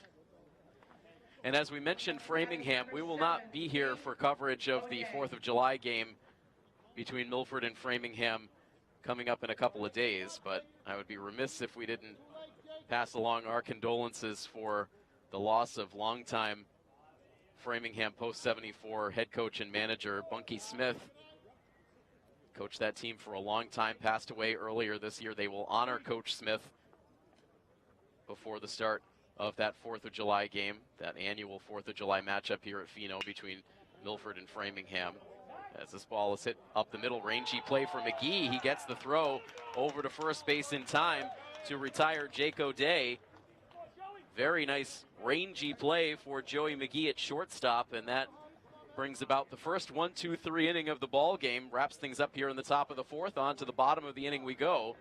B: And as we mentioned, Framingham, we will not be here for coverage of the 4th of July game between Milford and Framingham coming up in a couple of days, but I would be remiss if we didn't pass along our condolences for the loss of longtime Framingham Post 74 head coach and manager Bunky Smith. Coached that team for a long time, passed away earlier this year. They will honor Coach Smith before the start of that 4th of July game, that annual 4th of July matchup here at Pheno between Milford and Framingham. As this ball is hit up the middle, rangy play for McGee. He gets the throw over to first base in time to retire Jake O'Day. Very nice rangy play for Joey McGee at shortstop, and that brings about the first 1-2-3 inning of the ball game. Wraps things up here in the top of the 4th. On to the bottom of the inning we go.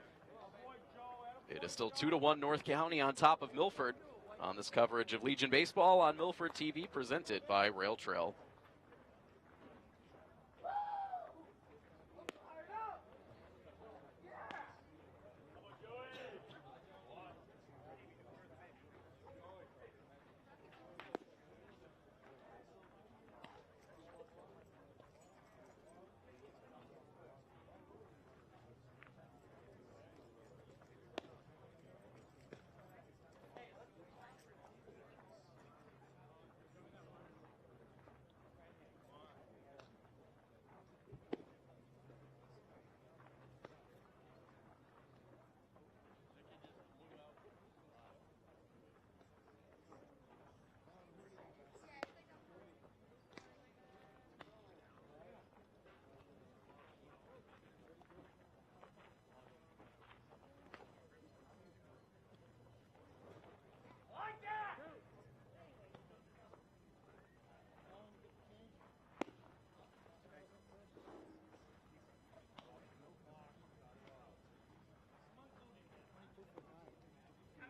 B: It is still 2-1 North County on top of Milford on this coverage of Legion Baseball on Milford TV, presented by Rail Trail.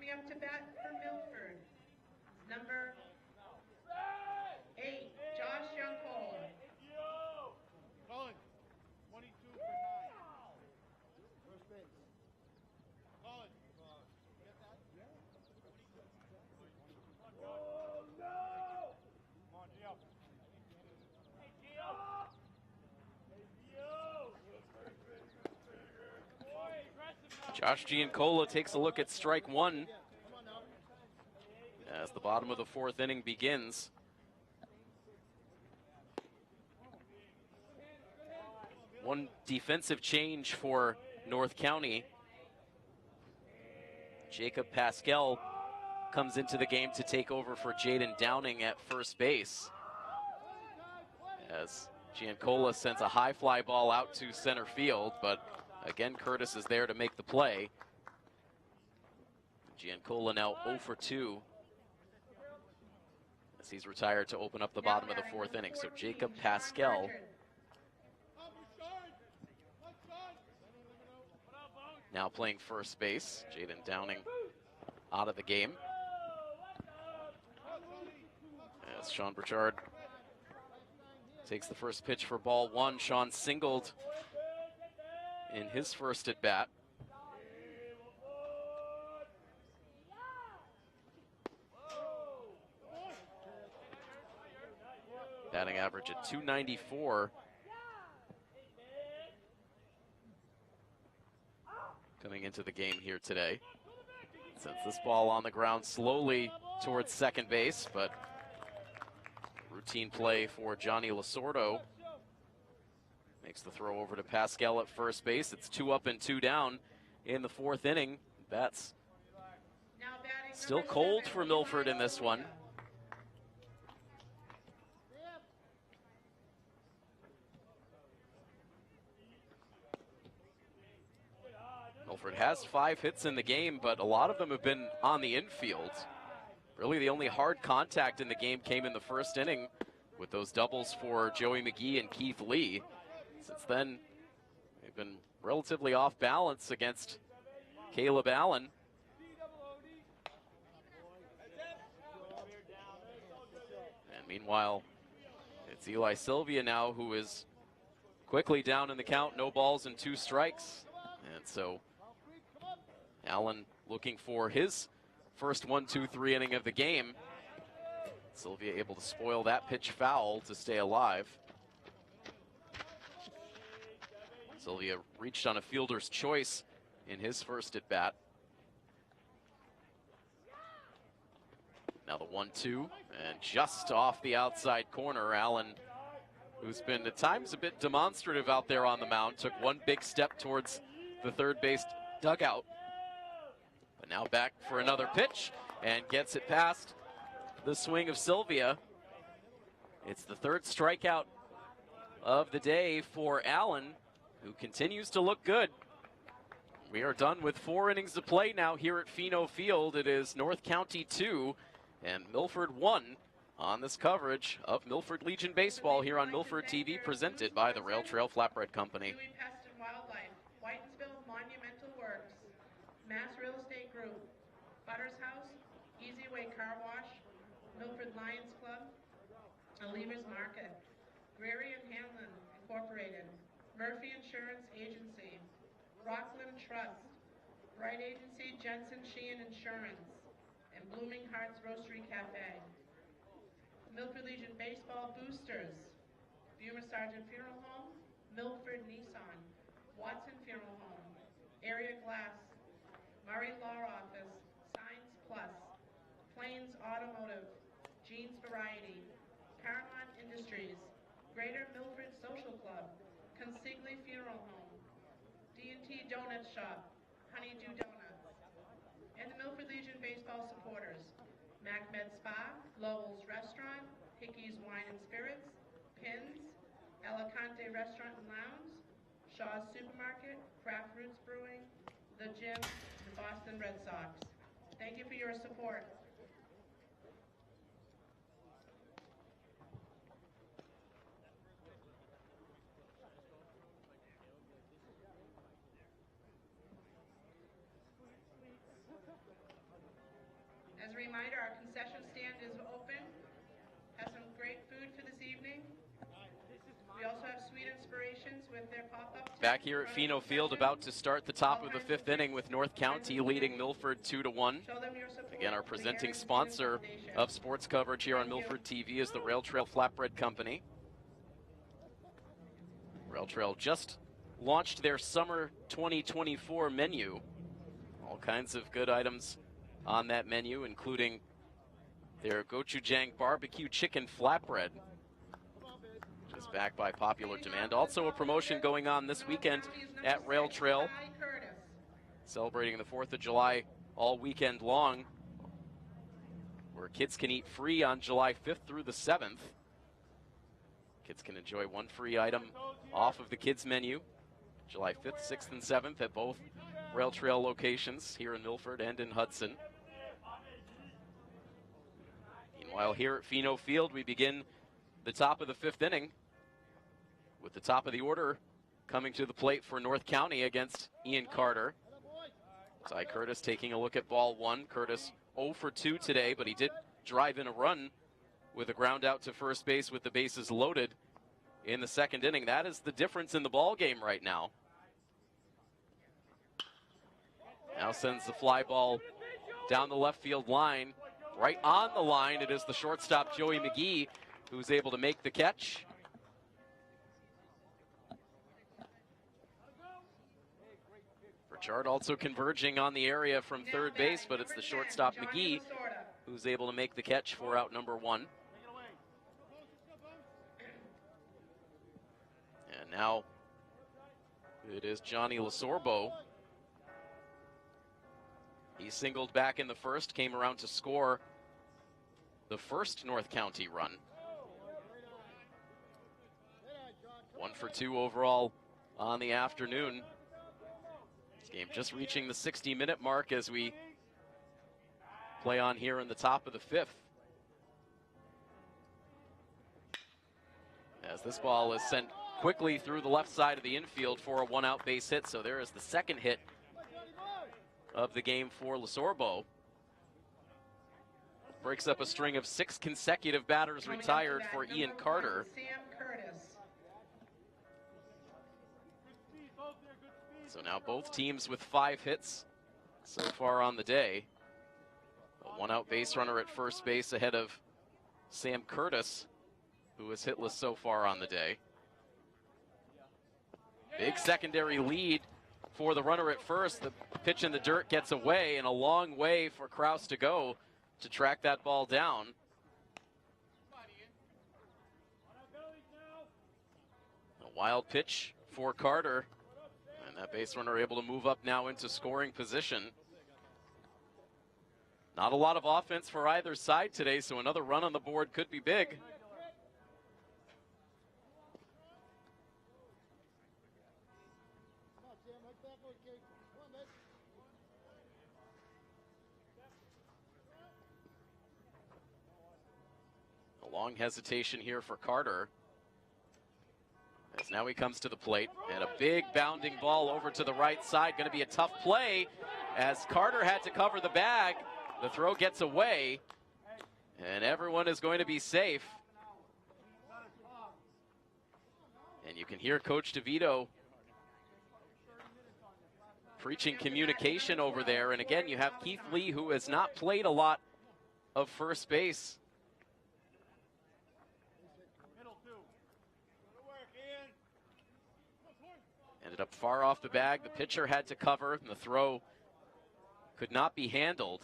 A: Up to bat for Milford, number 8, Josh Giancola.
C: Colin, 22 for 9. First base. Colin, get that? Yeah. Oh, no! Come on, Gio. Hey, Gio! Hey, Gio!
B: Josh Giancola takes a look at strike 1 as the bottom of the 4th inning begins. One defensive change for North County. Jacob Pascal comes into the game to take over for Jaden Downing at first base, as Giancola sends a high fly ball out to center field, but again Curtis is there to make the play. Giancola now 0 for 2. As he's retired to open up the bottom of the 4th inning. So Jacob Pascal now playing first base. Jaden Downing out of the game. As Sean Burchard takes the first pitch for ball 1. Sean singled in his first at bat. Batting average at .294. Coming into the game here today. Sends this ball on the ground slowly towards second base, but routine play for Johnny Lasordo. Makes the throw over to Pascal at first base. It's 2 up and 2 down in the 4th inning. Bats still cold for Milford in this one. Milford has 5 hits in the game, but a lot of them have been on the infield. Really, the only hard contact in the game came in the first inning with those doubles for Joey McGee and Keith Lee. Since then, they've been relatively off balance against Caleb Allen. And meanwhile, it's Eli Sylvia now who is quickly down in the count, no balls and 2 strikes. And so Allen looking for his first 1-2-3 inning of the game. Sylvia able to spoil that pitch foul to stay alive. Sylvia reached on a fielder's choice in his first at bat. Now the 1-2, and just off the outside corner, Allen, who's been at times a bit demonstrative out there on the mound, took one big step towards the third base dugout. But now back for another pitch and gets it past the swing of Sylvia. It's the 3rd strikeout of the day for Allen, who continues to look good. We are done with 4 innings to play now here at Pheno Field. It is North County 2 and Milford 1 on this coverage of Milford Legion Baseball here on Milford TV, presented by the Rail Trail Flatbread Company.
A: Pest and Wildlife, Whitensville Monumental Works, Mass Real Estate Group, Butters House, Easy Way Car Wash, Milford Lions Club, Lever's Market, Greery and Hanlon Incorporated, Murphy Insurance Agency, Rockland Trust, Wright Agency, Jensen Sheehan Insurance, and Blooming Hearts Roastery Cafe. Milford Legion Baseball Boosters, Bumer Sargent Funeral Home, Milford Nissan, Watson Funeral Home, Area Glass, Murray Law Office, Signs Plus, Plains Automotive, Jeans Variety, Paramount Industries, Greater Milford Social Club, Consigli Funeral Home, D&T Donut Shop, Honeydew Donuts, and the Milford Legion Baseball supporters, MacMed Spa, Lowell's Restaurant, Hickey's Wine and Spirits, Pins, Alicante Restaurant and Lounge, Shaw's Supermarket, Craft Roots Brewing, The Gym, and Boston Red Sox. Thank you for your support. As a reminder, our concession stand is open. Has some great food for this evening. We also have Sweet Inspirations with their pop-up.
B: Back here at Pheno Field, about to start the top of the 5th inning with North County leading Milford 2-1. Again, our presenting sponsor of sports coverage here on Milford TV is the Rail Trail Flatbread Company. Rail Trail just launched their summer 2024 menu. All kinds of good items on that menu, including their gochujang barbecue chicken flatbread, which is backed by popular demand. Also a promotion going on this weekend at Rail Trail, celebrating the 4th of July all weekend long, where kids can eat free on July 5th through the 7th. Kids can enjoy one free item off of the kids menu, July 5th, 6th, and 7th at both Rail Trail locations here in Milford and in Hudson. Meanwhile, here at Pheno Field, we begin the top of the 5th inning with the top of the order coming to the plate for North County against Ian Carter. Ty Curtis taking a look at ball 1. Curtis 0 for 2 today, but he did drive in a run with a ground out to first base with the bases loaded in the 2nd inning. That is the difference in the ball game right now. Now sends the fly ball down the left field line. Right on the line, it is the shortstop, Joey McGee, who's able to make the catch. Burchard also converging on the area from third base, but it's the shortstop, McGee, who's able to make the catch for out number 1. And now it is Johnny Lasorbo. He singled back in the 1st, came around to score the first North County run. 1 for 2 overall on the afternoon. He's Game just reaching the 60-minute mark as we play on here in the top of the 5th. As this ball is sent quickly through the left side of the infield for a one-out base hit. So there is the second hit of the game for Lesorbo. Breaks up a string of 6 consecutive batters retired for Ian Carter.
A: Sam Curtis.
B: So now both teams with 5 hits so far on the day. A one-out base runner at first base ahead of Sam Curtis, who is hitless so far on the day. Big secondary lead for the runner at first. The pitch in the dirt gets away, and a long way for Kraus to go to track that ball down. A wild pitch for Carter, and that base runner able to move up now into scoring position. Not a lot of offense for either side today, so another run on the board could be big. A long hesitation here for Carter, as now he comes to the plate, and a big bounding ball over to the right side. Going to be a tough play as Carter had to cover the bag. The throw gets away, and everyone is going to be safe. And you can hear Coach DeVito preaching communication over there. And again, you have Keith Lee, who has not played a lot of first base. Ended up far off the bag. The pitcher had to cover, and the throw could not be handled.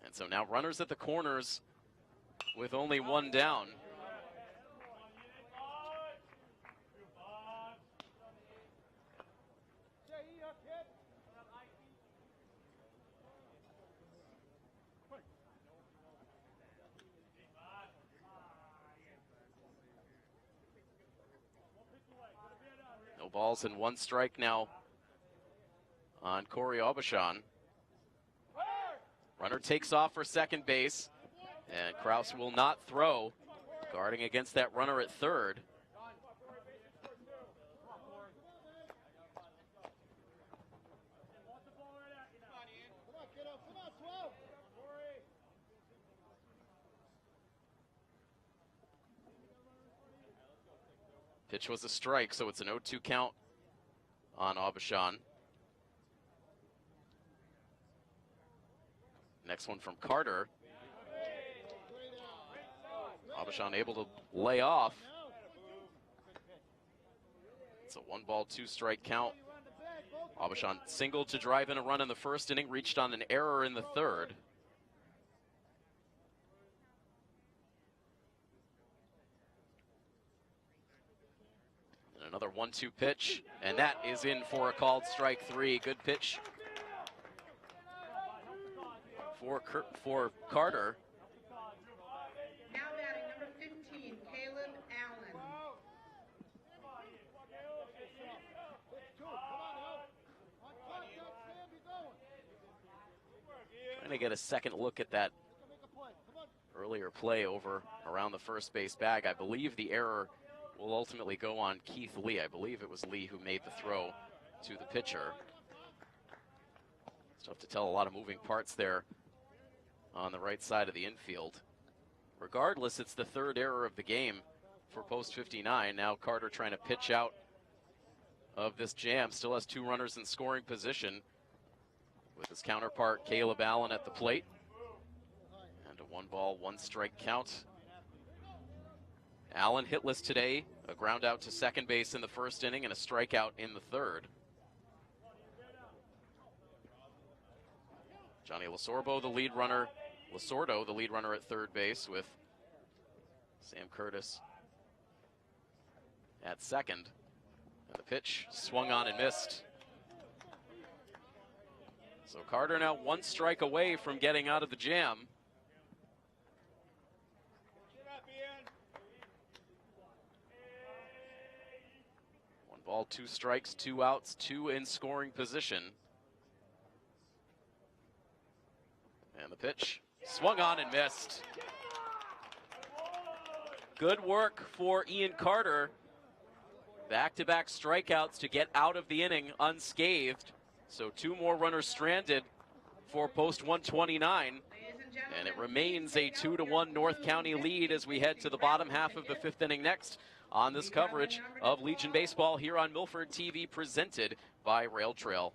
B: And so now runners at the corners with only one down. No balls and 1 strike now on Corey Aubuchon. Runner takes off for second base, and Kraus will not throw, guarding against that runner at third. Pitch was a strike, so it's an 0-2 count on Aubuchon. Next one from Carter. Aubuchon able to lay off. It's a 1-ball, 2-strike count. Aubuchon singled to drive in a run in the first inning, reached on an error in the third. And another 1-2 pitch, and that is in for a called strike 3. Good pitch for Carter.
A: Now batting number 15, Caleb Allen.
B: Trying to get a second look at that earlier play over around the first base bag. I believe the error will ultimately go on Keith Lee. I believe it was Lee who made the throw to the pitcher. It's tough to tell, a lot of moving parts there on the right side of the infield. Regardless, it's the third error of the game for post 59. Now Carter trying to pitch out of this jam. Still has 2 runners in scoring position with his counterpart Caleb Allen at the plate. And a 1-ball, 1-strike count. Allen hitless today, a ground out to second base in the first inning and a strikeout in the third. Johnny Lesorbo, the lead runner. Lasordo, the lead runner at third base, with Sam Curtis at second. And the pitch swung on and missed. So Carter now 1 strike away from getting out of the jam. Ball 2 strikes, 2 outs, 2 in scoring position. And the pitch swung on and missed. Good work for Ian Carter. Back-to-back strikeouts to get out of the inning unscathed. So 2 more runners stranded for post 129. And it remains a 2-1 North County lead as we head to the bottom half of the 5th inning next on this coverage of Legion Baseball here on Milford TV, presented by Rail Trail.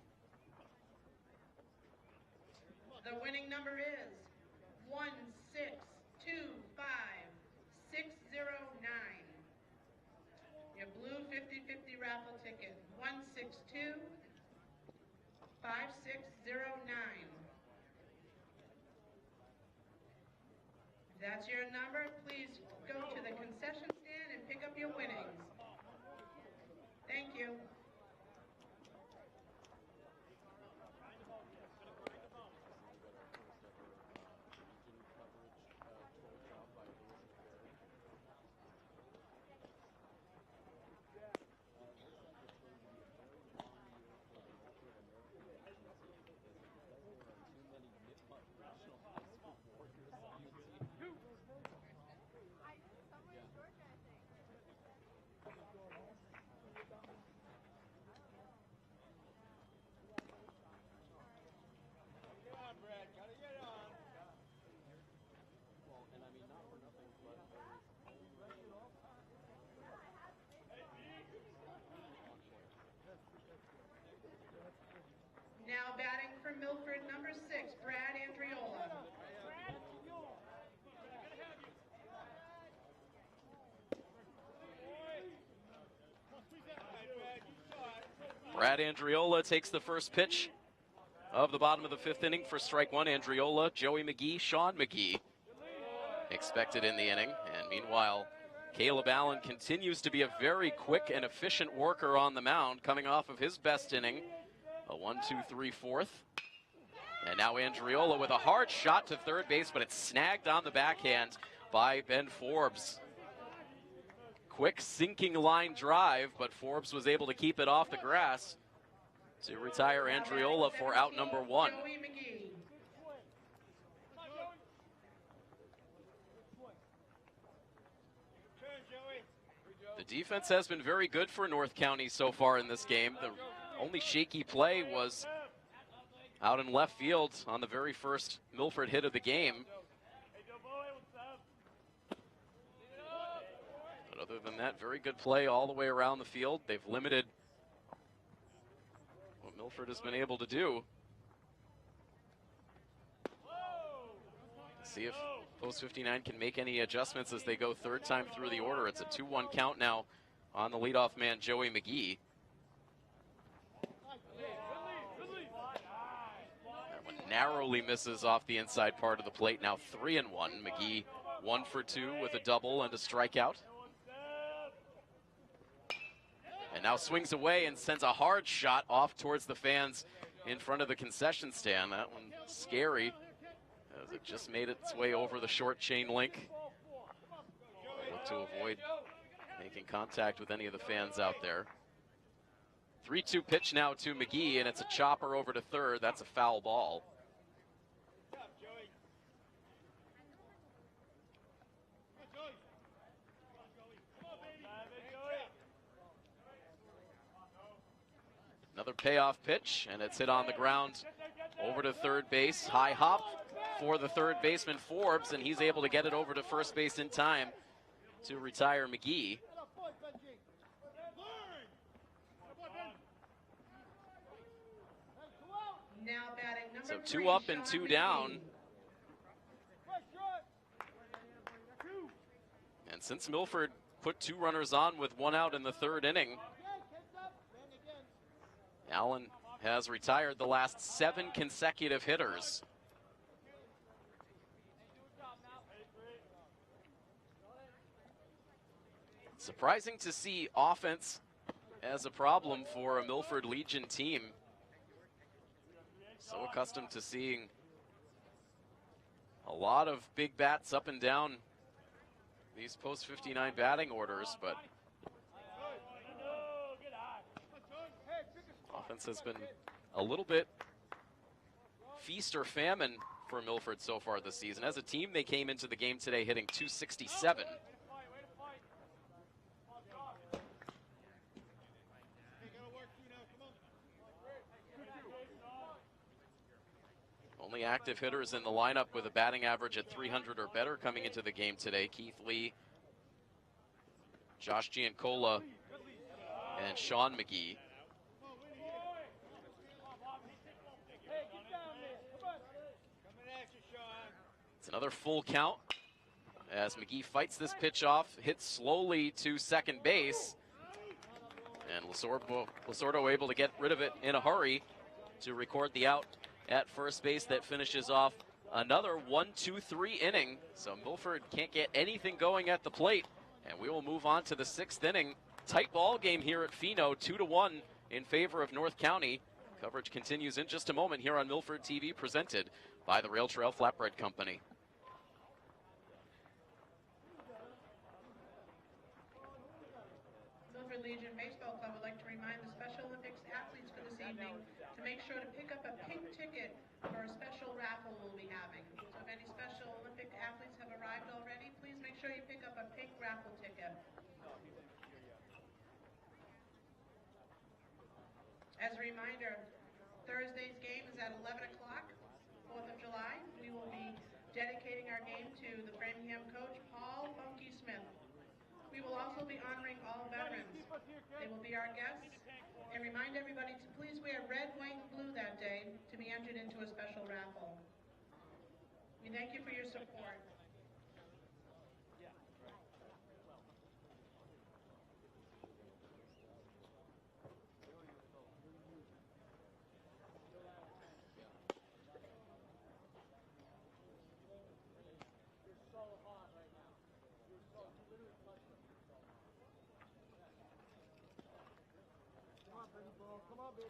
A: The winning number is 1625609. Your blue 50/50 raffle ticket, 1625609. If that's your number, please go to the concession stand and pick up your winnings. Thank you. Now batting for Milford, number 6, Brad Andriola.
B: Brad Andriola takes the first pitch of the bottom of the 5th inning for strike 1. Andriola, Joey McGee, Sean McGee expected in the inning. And meanwhile, Caleb Allen continues to be a very quick and efficient worker on the mound, coming off of his best inning. A 1-2-3 fourth. And now Andriola with a hard shot to third base, but it's snagged on the backhand by Ben Forbes. Quick sinking line drive, but Forbes was able to keep it off the grass to retire Andriola for out number 1. The defense has been very good for North County so far in this game. The only shaky play was out in left field on the very first Milford hit of the game. But other than that, very good play all the way around the field. They've limited what Milford has been able to do. See if Post 59 can make any adjustments as they go third time through the order. It's a 2-1 count now on the leadoff man, Joey McGee. Narrowly misses off the inside part of the plate. Now 3-1. McGee 1 for 2 with a double and a strikeout. And now swings away and sends a hard shot off towards the fans in front of the concession stand. That one scary as it just made its way over the short chain link. Look to avoid making contact with any of the fans out there. 3-2 pitch now to McGee, and it's a chopper over to third. That's a foul ball. Another payoff pitch, and it's hit on the ground over to third base. High hop for the third baseman Forbes, and he's able to get it over to first base in time to retire McGee.
A: Now batting number
B: So
A: 3,
B: 2 up and
A: Sean
B: 2
A: McGee.
B: down. And since Milford put 2 runners on with 1 out in the 3rd inning, Allen has retired the last 7 consecutive hitters. Surprising to see offense as a problem for a Milford Legion team. So accustomed to seeing a lot of big bats up and down these post 59 batting orders, but offense has been a little bit feast or famine for Milford so far this season. As a team, they came into the game today hitting .267. Only active hitters in the lineup with a batting average at .300 or better coming into the game today. Keith Lee, Josh Giancola, and Sean McGee. It's another full count as McGee fights this pitch off, hits slowly to second base. And Lasordo able to get rid of it in a hurry to record the out at first base. That finishes off another 1-2-3 inning. So Milford can't get anything going at the plate. And we will move on to the 6th inning. Tight ball game here at Pheno, 2-1 in favor of North County. Coverage continues in just a moment here on Milford TV, presented by the Rail Trail Flatbread Company.
A: Milford Legion Baseball Club would like to remind the Special Olympics athletes for this evening to make sure to pick up a pink ticket for a special raffle we'll be having. So if any Special Olympic athletes have arrived already, please make sure you pick up a pink raffle ticket. As a reminder, Thursday's game is at 11 o'clock, 4th of July. We will be dedicating our game to the Framingham coach, Paul Funky Smith. We will also be honoring all veterans. They will be our guests. And remind everybody to please wear red, white, and blue that day to be entered into a special raffle. We thank you for your support.
C: Come on, baby.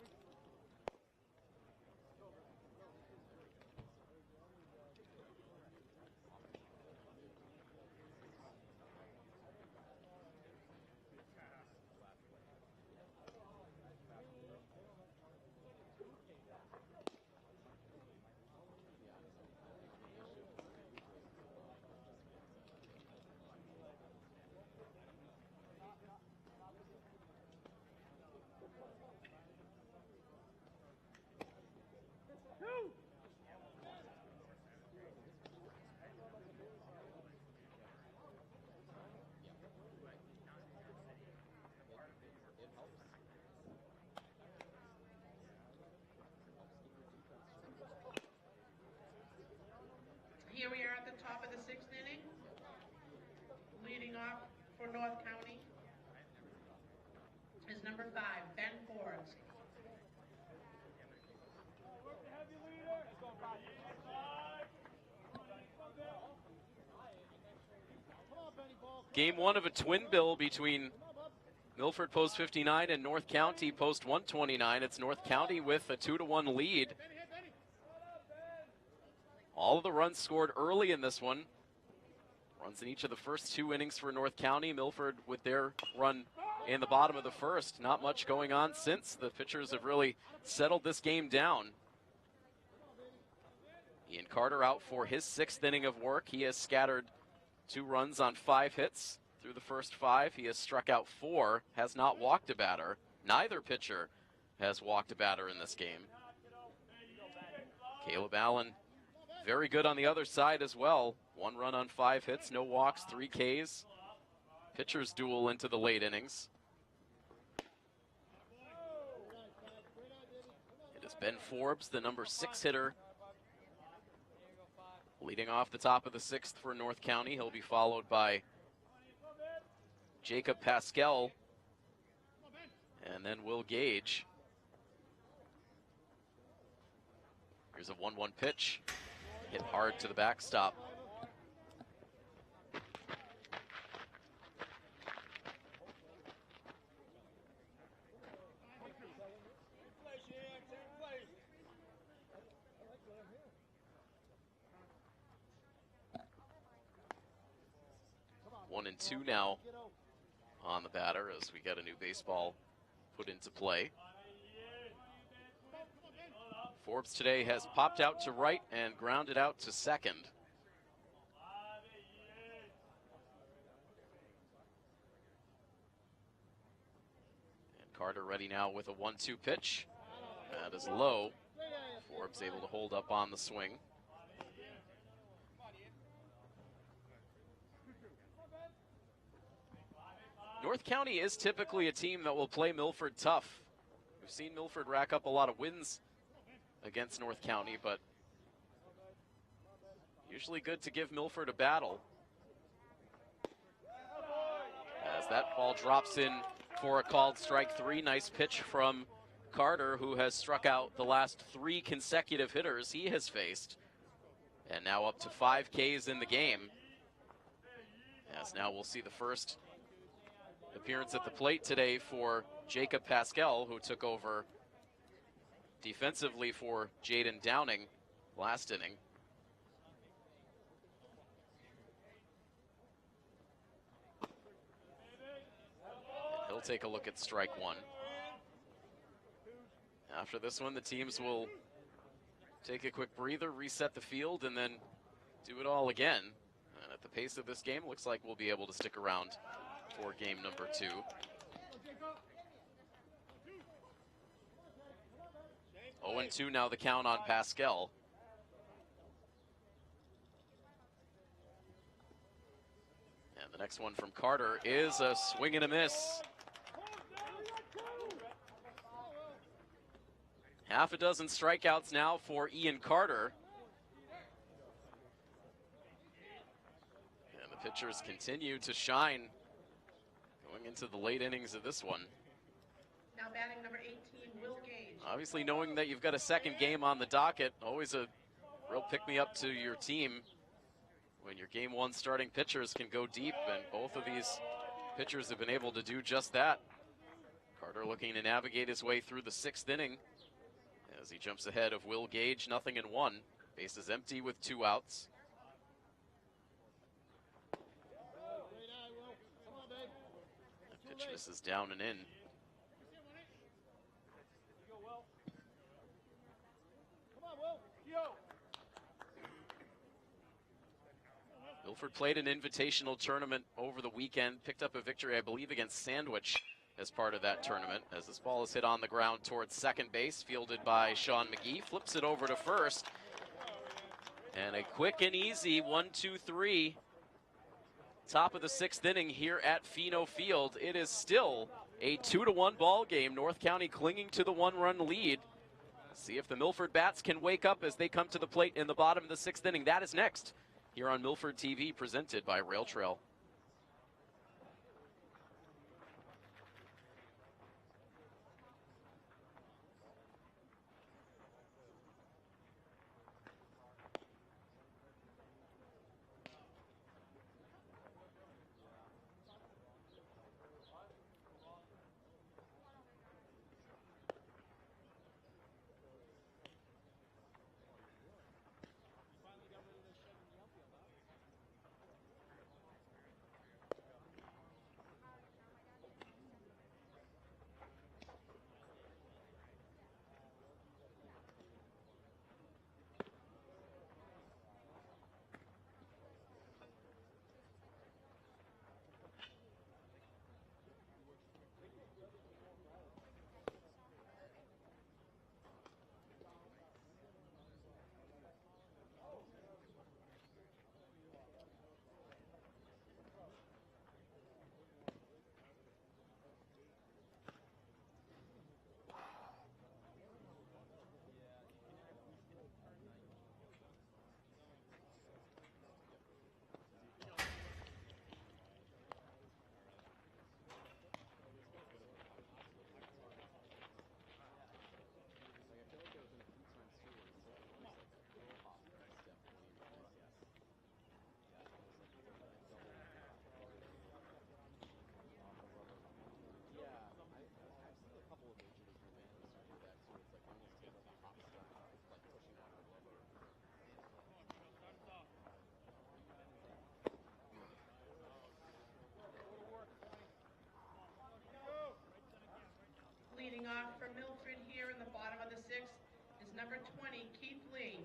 A: Here we are at the top of the 6th inning. Leading off for North County is number 5, Ben Forbes.
B: Game 1 of a twin bill between Milford Post 59 and North County Post 129. It's North County with a 2-1 lead. All of the runs scored early in this one. Runs in each of the first 2 innings for North County. Milford with their run in the bottom of the first. Not much going on since. The pitchers have really settled this game down. Ian Carter out for his 6th inning of work. He has scattered 2 runs on 5 hits through the first 5. He has struck out 4, has not walked a batter. Neither pitcher has walked a batter in this game. Caleb Allen, very good on the other side as well. 1 run on 5 hits, no walks, 3 Ks. Pitchers duel into the late innings. It is Ben Forbes, the number 6 hitter, leading off the top of the 6th for North County. He'll be followed by Jacob Pascal and then Will Gage. Here's a 1-1 pitch. Hit hard to the backstop. One and 2 now on the batter as we get a new baseball put into play. Forbes today has popped out to right and grounded out to second. And Carter ready now with a 1-2 pitch. That is low. Forbes able to hold up on the swing. North County is typically a team that will play Milford tough. We've seen Milford rack up a lot of wins against North County, but usually good to give Milford a battle. As that ball drops in for a called strike three. Nice pitch from Carter, who has struck out the last 3 consecutive hitters he has faced. And now up to 5 Ks in the game. As now we'll see the first appearance at the plate today for Jacob Pascal, who took over defensively for Jaden Downing last inning. And he'll take a look at strike one. After this one, the teams will take a quick breather, reset the field, and then do it all again. And at the pace of this game, looks like we'll be able to stick around for game number 2. 0-2 now the count on Pascal. And the next one from Carter is a swing and a miss. Half a dozen strikeouts now for Ian Carter. And the pitchers continue to shine going into the late innings of this one.
A: Now batting number 18, Will Gage.
B: Obviously, knowing that you've got a second game on the docket, always a real pick-me-up to your team when your game 1 starting pitchers can go deep, and both of these pitchers have been able to do just that. Carter looking to navigate his way through the 6th inning as he jumps ahead of Will Gage, 0-1. Bases empty with 2 outs. That pitch misses down and in. Milford played an invitational tournament over the weekend, picked up a victory, I believe, against Sandwich as part of that tournament. As this ball is hit on the ground towards second base, fielded by Sean McGee, flips it over to first. And a quick and easy 1-2-3. Top of the 6th inning here at Fino Field. It is still a 2-1 ball game. North County clinging to the 1-run lead. See if the Milford bats can wake up as they come to the plate in the bottom of the 6th inning. That is next here on Milford TV, presented by Rail Trail.
A: number 20, Keith Lee.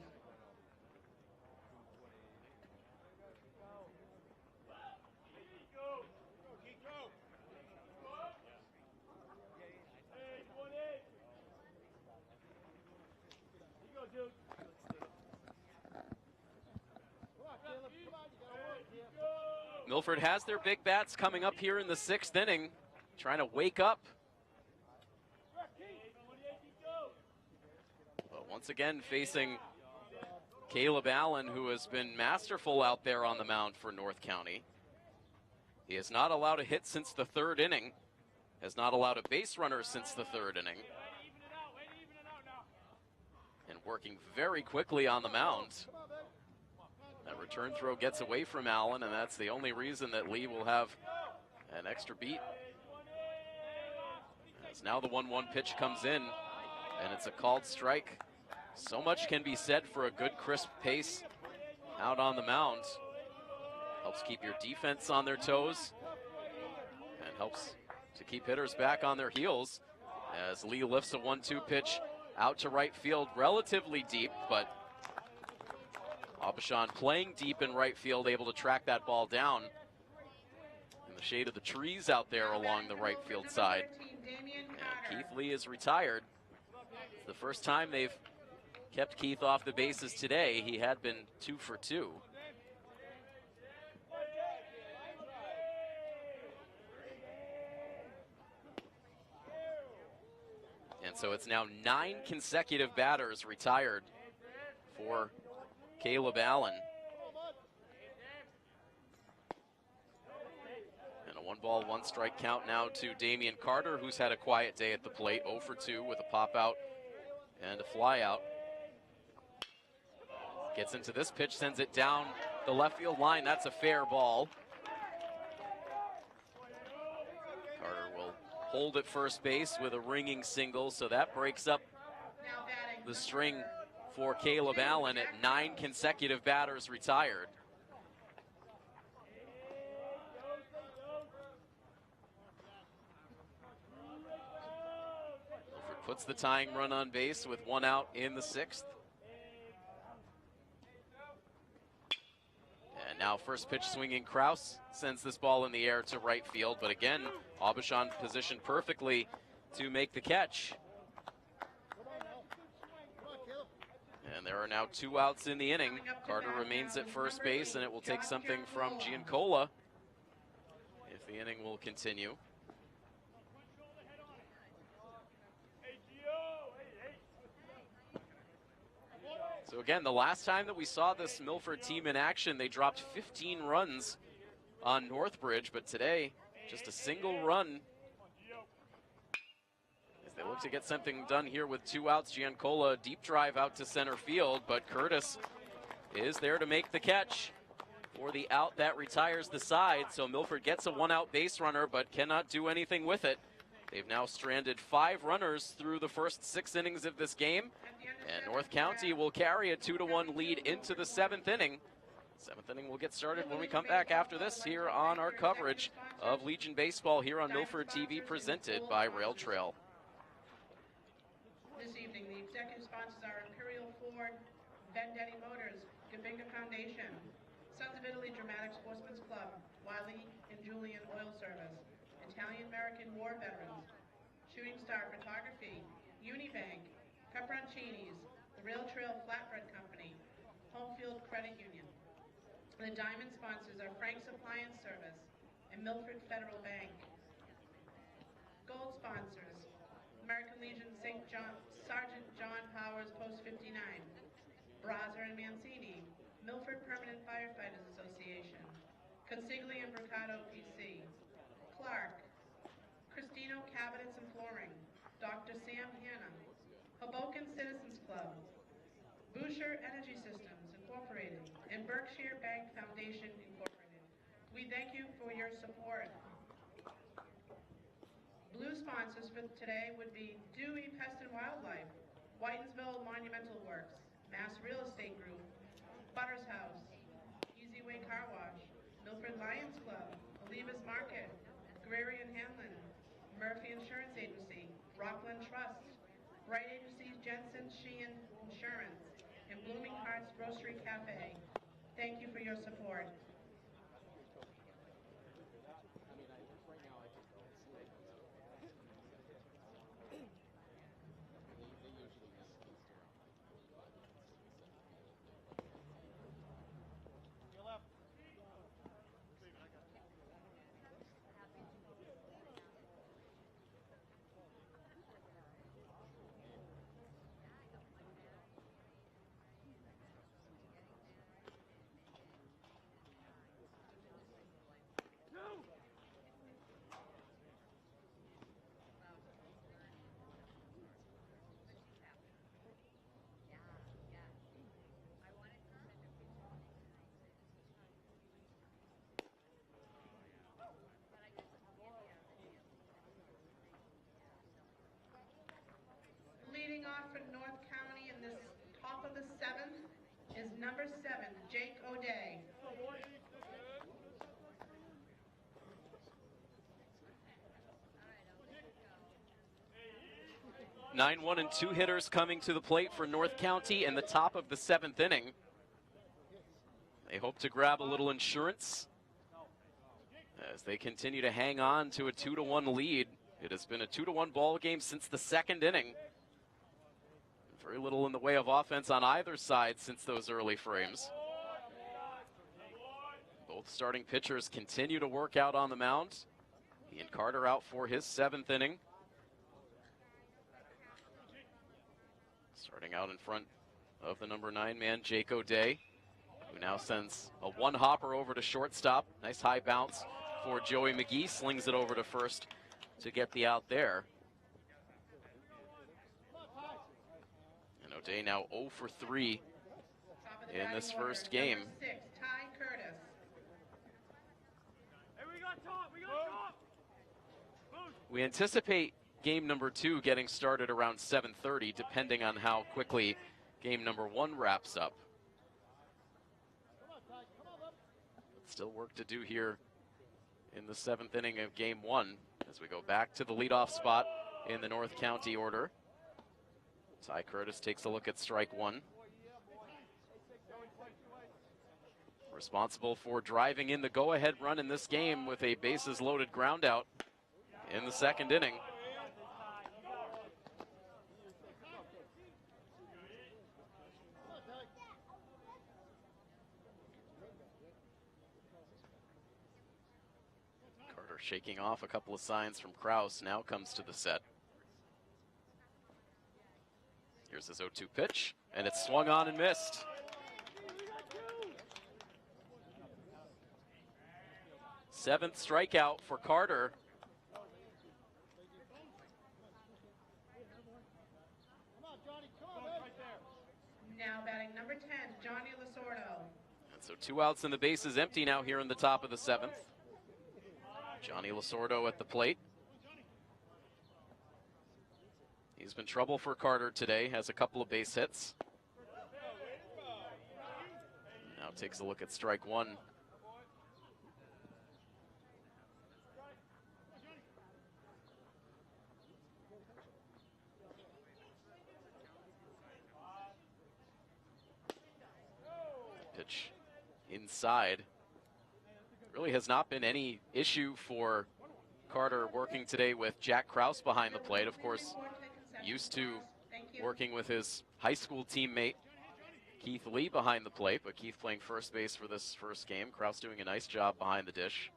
B: Milford has their big bats coming up here in the 6th inning, trying to wake up. But once again, facing Caleb Allen, who has been masterful out there on the mound for North County. He has not allowed a hit since the 3rd inning, has not allowed a base runner since the 3rd inning, and working very quickly on the mound. That return throw gets away from Allen, and that's the only reason that Lee will have an extra beat. As now the 1-1 pitch comes in, and it's a called strike. So much can be said for a good crisp pace out on the mound. Helps keep your defense on their toes and helps to keep hitters back on their heels as Lee lifts a 1-2 pitch out to right field, relatively deep, but Aubuchon playing deep in right field, able to track that ball down in the shade of the trees out there along the right field side. And Keith Lee is retired. It's the first time they've kept Keith off the bases today. He had been 2 for 2. And so it's now 9 consecutive batters retired for Caleb Allen. And a 1-ball, 1-strike count now to Damian Carter, who's had a quiet day at the plate, 0 for 2 with a pop out and a fly out. Gets into this pitch, sends it down the left field line. That's a fair ball. Carter will hold at first base with a ringing single, so that breaks up the string for Caleb Allen at 9 consecutive batters retired. Milford puts the tying run on base with 1 out in the 6th. And now first pitch swinging Kraus sends this ball in the air to right field, but again, Aubuchon positioned perfectly to make the catch. And there are now 2 outs in the inning. Carter remains at first base, and it will take something from Giancola if the inning will continue. So again, the last time that we saw this Milford team in action, they dropped 15 runs on Northbridge, but today, just a single run. As they look to get something done here with 2 outs, Giancola, deep drive out to center field, but Curtis is there to make the catch for the out that retires the side. So Milford gets a 1-out base runner, but cannot do anything with it. They've now stranded 5 runners through the first 6 innings of this game. And North County will carry a 2-1 lead into the 7th inning. 7th inning will get started when we come back after this here on our coverage of Legion Baseball here on Milford TV, presented by Rail Trail.
A: This evening, the executive sponsors are Imperial Ford, Vendetti Motors, Gavinga Foundation, Sons of Italy Dramatic Sportsman's Club, Wiley and Julian Oil Service, Italian-American War Veterans, Shooting Star Photography, Unibank, Pepperoncinis, the Rail Trail Flatbread Company, Homefield Credit Union. The diamond sponsors are Frank's Appliance Service and Milford Federal Bank. Gold sponsors, American Legion St. John, Sergeant John Powers Post 59, Brazzer and Mancini, Milford Permanent Firefighters Association, Consigli and Mercado PC, Clark, Cristino Cabinets and Flooring, Dr. Sam Hanna, Hoboken Citizens Club, Boucher Energy Systems Incorporated, and Berkshire Bank Foundation Incorporated. We thank you for your support. Blue sponsors for today would be Dewey Pest and Wildlife, Whitensville Monumental Works, Mass Real Estate Group, Butters House, Easy Way Car Wash, Milford Lions Club, Olivas Market, Agrarian Hamlin, Murphy Insurance Agency, Rockland Trust, Wright Agencies Jensen Sheehan Insurance, and Blooming Hearts Grocery Cafe. Thank you for your support. Leading off for North County in this top of the seventh is number 7, Jake O'Day.
B: Nine, 1, and 2 hitters coming to the plate for North County in the top of the 7th inning. They hope to grab a little insurance as they continue to hang on to a 2-1 lead. It has been a 2-1 ball game since the 2nd inning. Very little in the way of offense on either side since those early frames. Both starting pitchers continue to work out on the mound. Ian Carter out for his 7th inning. Starting out in front of the number 9 man, Jake O'Day, who now sends a one-hopper over to shortstop. Nice high bounce for Joey McGee. Slings it over to first to get the out there. And O'Day now 0 for 3 in this first game.
A: Number 6, Ty Curtis.
D: Hey, we got top, we got top.
B: We anticipate game number 2 getting started around 7:30, depending on how quickly game number 1 wraps up. Still work to do here in the 7th inning of game 1 as we go back to the leadoff spot in the North County order. Ty Curtis takes a look at strike 1. Responsible for driving in the go-ahead run in this game with a bases-loaded ground out in the 2nd inning. Carter shaking off a couple of signs from Kraus, now comes to the set. Here's his 0-2 pitch, and it's swung on and missed. Seventh strikeout for Carter.
A: Now batting number 10, Johnny Lasordo.
B: And so 2 outs and the base is empty now here in the top of the 7th. Johnny Lasordo at the plate. He's been trouble for Carter today, has a couple of base hits. Now takes a look at strike 1. Pitch inside. Really has not been any issue for Carter working today with Jack Kraus behind the plate. Of course, used to working with his high school teammate Keith Lee behind the plate, but Keith playing first base for this first game. Kraus doing a nice job behind the dish.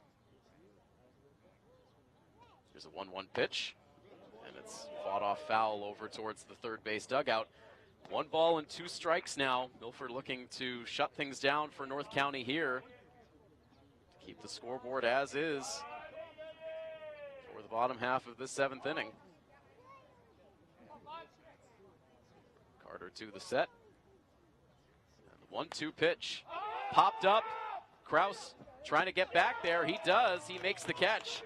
B: Here's a 1-1 pitch, and it's fought off foul over towards the third base dugout. 1 ball and 2 strikes now. Milford looking to shut things down for North County here. Keep the scoreboard as is for the bottom half of this 7th inning. Carter to the set. 1-2 pitch. Popped up. Kraus trying to get back there. He does. He makes the catch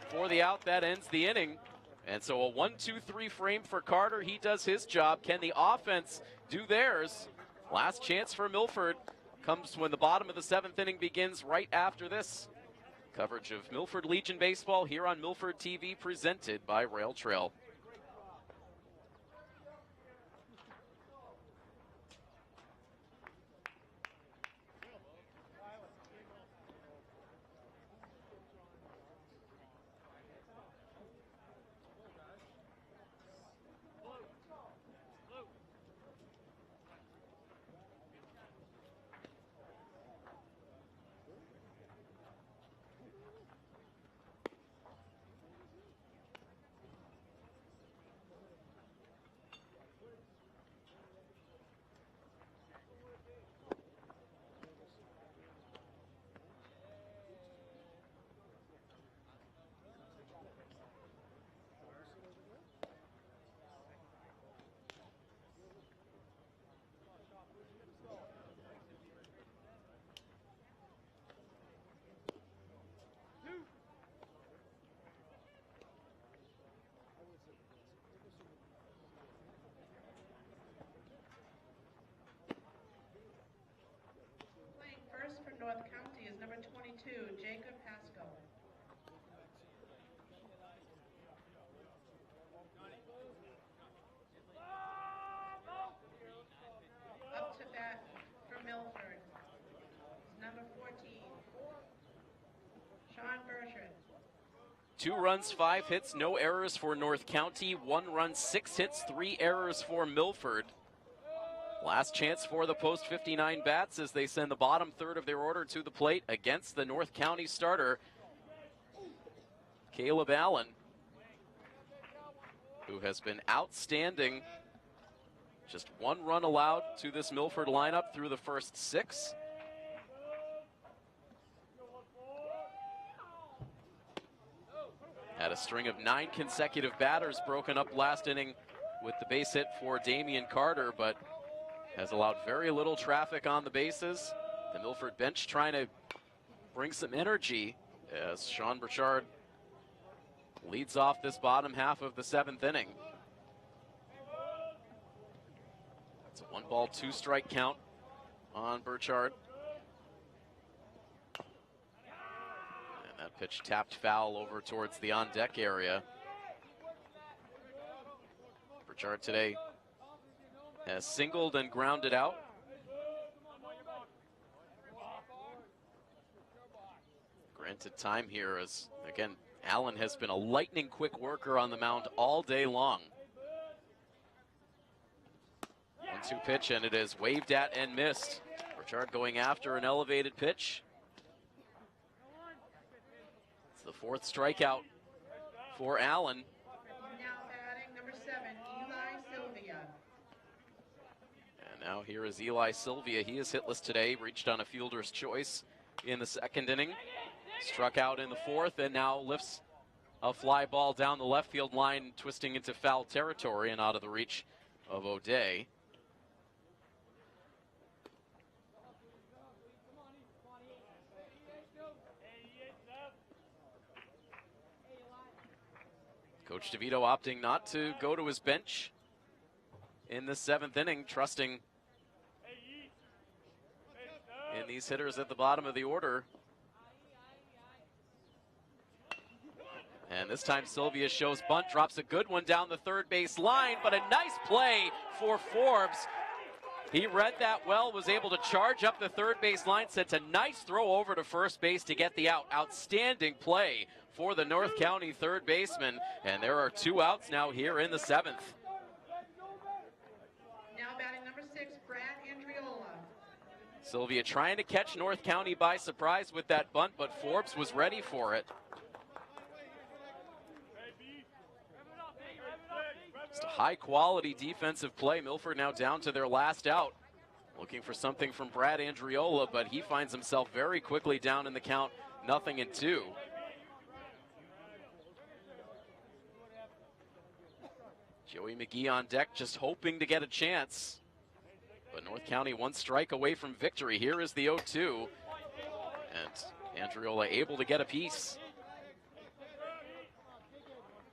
B: for the out. That ends the inning. And so a 1-2-3 frame for Carter. He does his job. Can the offense do theirs? Last chance for Milford comes when the bottom of the 7th inning begins right after this. Coverage of Milford Legion Baseball here on Milford TV, presented by Rail Trail. 2 runs, 5 hits, no errors for North County. 1 run, 6 hits, 3 errors for Milford. Last chance for the post 59 bats as they send the bottom third of their order to the plate against the North County starter, Caleb Allen, who has been outstanding. Just 1 run allowed to this Milford lineup through the first 6. Had a string of 9 consecutive batters broken up last inning with the base hit for Damian Carter, but has allowed very little traffic on the bases. The Milford bench trying to bring some energy as Sean Burchard leads off this bottom half of the 7th inning. It's a 1-ball, 2-strike count on Burchard. And that pitch tapped foul over towards the on-deck area. Burchard today has singled and grounded out. Granted time here as, again, Allen has been a lightning quick worker on the mound all day long. 1-2 pitch, and it is waved at and missed. Burchard going after an elevated pitch. It's the 4th strikeout for Allen.
A: Now batting number 7, Eli Sylvia.
B: And now here is Eli Sylvia. He is hitless today, reached on a fielder's choice in the 2nd inning. Struck out in the 4th and now lifts a fly ball down the left field line, twisting into foul territory and out of the reach of O'Day. Coach DeVito opting not to go to his bench in the 7th inning, trusting in these hitters at the bottom of the order. And this time Sylvia shows bunt, drops a good one down the 3rd base line, but a nice play for Forbes. He read that well, was able to charge up the 3rd base line, sent a nice throw over to 1st base to get the out. Outstanding play for the North County 3rd baseman, and there are 2 outs now here in the 7th.
A: Now batting number 6, Brad Andriola.
B: Sylvia trying to catch North County by surprise with that bunt, but Forbes was ready for it. Just a high-quality defensive play. Milford now down to their last out. Looking for something from Brad Andriola, but he finds himself very quickly down in the count, 0-2. Joey McGee on deck, just hoping to get a chance. But North County 1 strike away from victory. Here is the 0-2. And Andriola able to get a piece.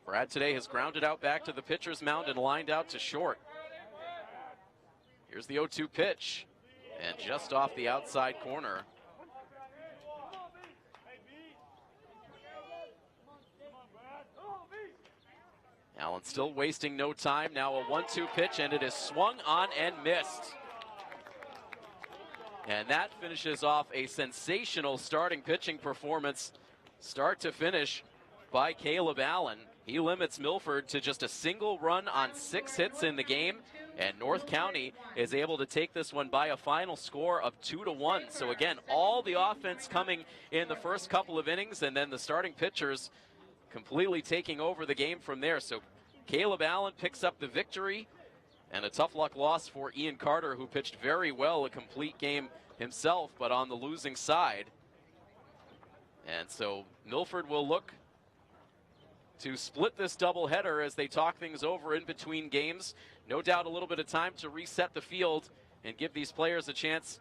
B: Brad today has grounded out back to the pitcher's mound and lined out to short. Here's the 0-2 pitch, and just off the outside corner. Allen still wasting no time. Now a 1-2 pitch, and it is swung on and missed. And that finishes off a sensational starting pitching performance, start to finish, by Caleb Allen. He limits Milford to just a single run on 6 hits in the game, and North County is able to take this one by a final score of 2-1. So again, all the offense coming in the first couple of innings, and then the starting pitchers completely taking over the game from there. So Caleb Allen picks up the victory, and a tough luck loss for Ian Carter, who pitched very well, a complete game himself, but on the losing side. And so Milford will look to split this doubleheader as they talk things over in between games. No doubt a little bit of time to reset the field and give these players a chance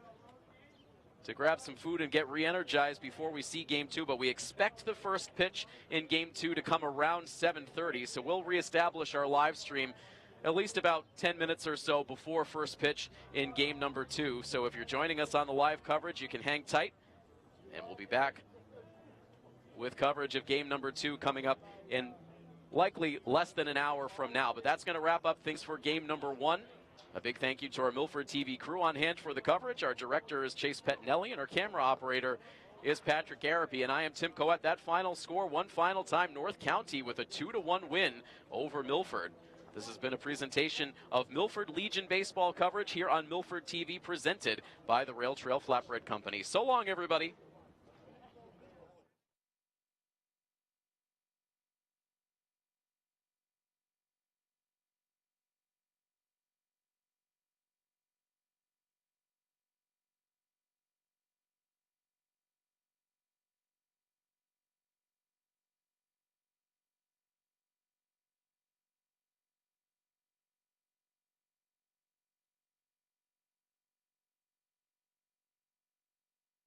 B: to grab some food and get re-energized before we see Game 2. But we expect the first pitch in Game 2 to come around 7:30, so we'll reestablish our live stream at least about 10 minutes or so before first pitch in Game number 2. So if you're joining us on the live coverage, you can hang tight, and we'll be back with coverage of Game number 2 coming up in likely less than an hour from now. But that's going to wrap up things for Game number 1. A big thank you to our Milford TV crew on hand for the coverage. Our director is Chase Pettinelli, and our camera operator is Patrick Arapi, and I am Tim Coette. That final score, one final time, North County with a 2-1 win over Milford. This has been a presentation of Milford Legion baseball coverage here on Milford TV, presented by the Rail Trail Flatbread Company. So long, everybody.